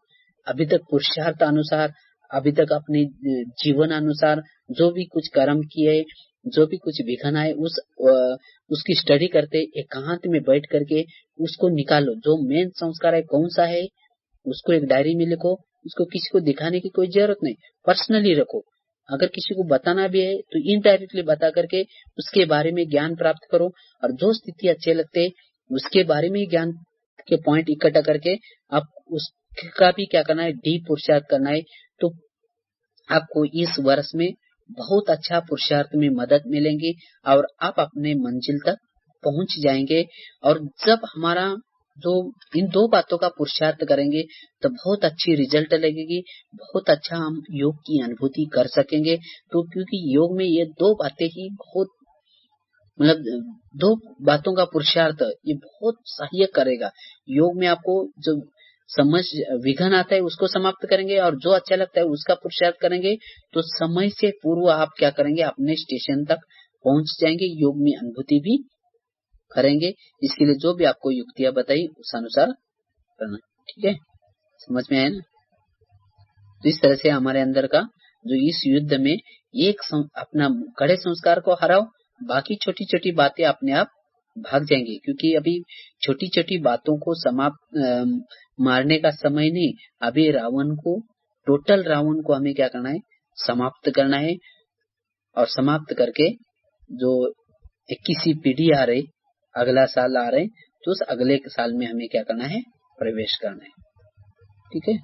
अभी तक पुरुषार्थ अनुसार, अभी तक अपने जीवन अनुसार जो भी कुछ कर्म किए, जो भी कुछ विघ्न आए, उसकी स्टडी करते एकांत में बैठ करके उसको निकालो। जो मेन संस्कार है कौन सा है, उसको एक डायरी में लिखो। उसको किसी को दिखाने की कोई जरूरत नहीं, पर्सनली रखो। अगर किसी को बताना भी है तो इनडायरेक्टली बता करके उसके बारे में ज्ञान प्राप्त करो। और जो स्थिति अच्छे लगते उसके बारे में ज्ञान के पॉइंट इकट्ठा करके आप उसका भी क्या करना है, डीप पुरुषार्थ करना है। तो आपको इस वर्ष में बहुत अच्छा पुरुषार्थ में मदद मिलेंगी और आप अपने मंजिल तक पहुंच जाएंगे। और जब हमारा जो इन 2 बातों का पुरुषार्थ करेंगे तो बहुत अच्छी रिजल्ट लगेगी, बहुत अच्छा हम योग की अनुभूति कर सकेंगे। तो क्योंकि योग में ये 2 बातें ही बहुत, मतलब 2 बातों का पुरुषार्थ ये बहुत सहायक करेगा। योग में आपको जो समझ विघ्न आता है उसको समाप्त करेंगे, और जो अच्छा लगता है उसका पुरुषार्थ करेंगे तो समय से पूर्व आप क्या करेंगे, अपने स्टेशन तक पहुंच जाएंगे, योग में अनुभूति भी करेंगे। इसके लिए जो भी आपको युक्तियां बताई उस अनुसार करना। ठीक है, समझ में आया ना। तो इस तरह से हमारे अंदर का जो इस युद्ध में एक अपना कड़े संस्कार को हराओ, बाकी छोटी छोटी बातें अपने आप भाग जाएंगी। क्योंकि अभी छोटी छोटी बातों को समाप्त मारने का समय नहीं, अभी टोटल रावण को हमें क्या करना है, समाप्त करना है। और समाप्त करके जो 21वीं पीढ़ी आ रही, अगला साल आ रहे, तो उस अगले साल में हमें क्या करना है, प्रवेश करना है। ठीक है।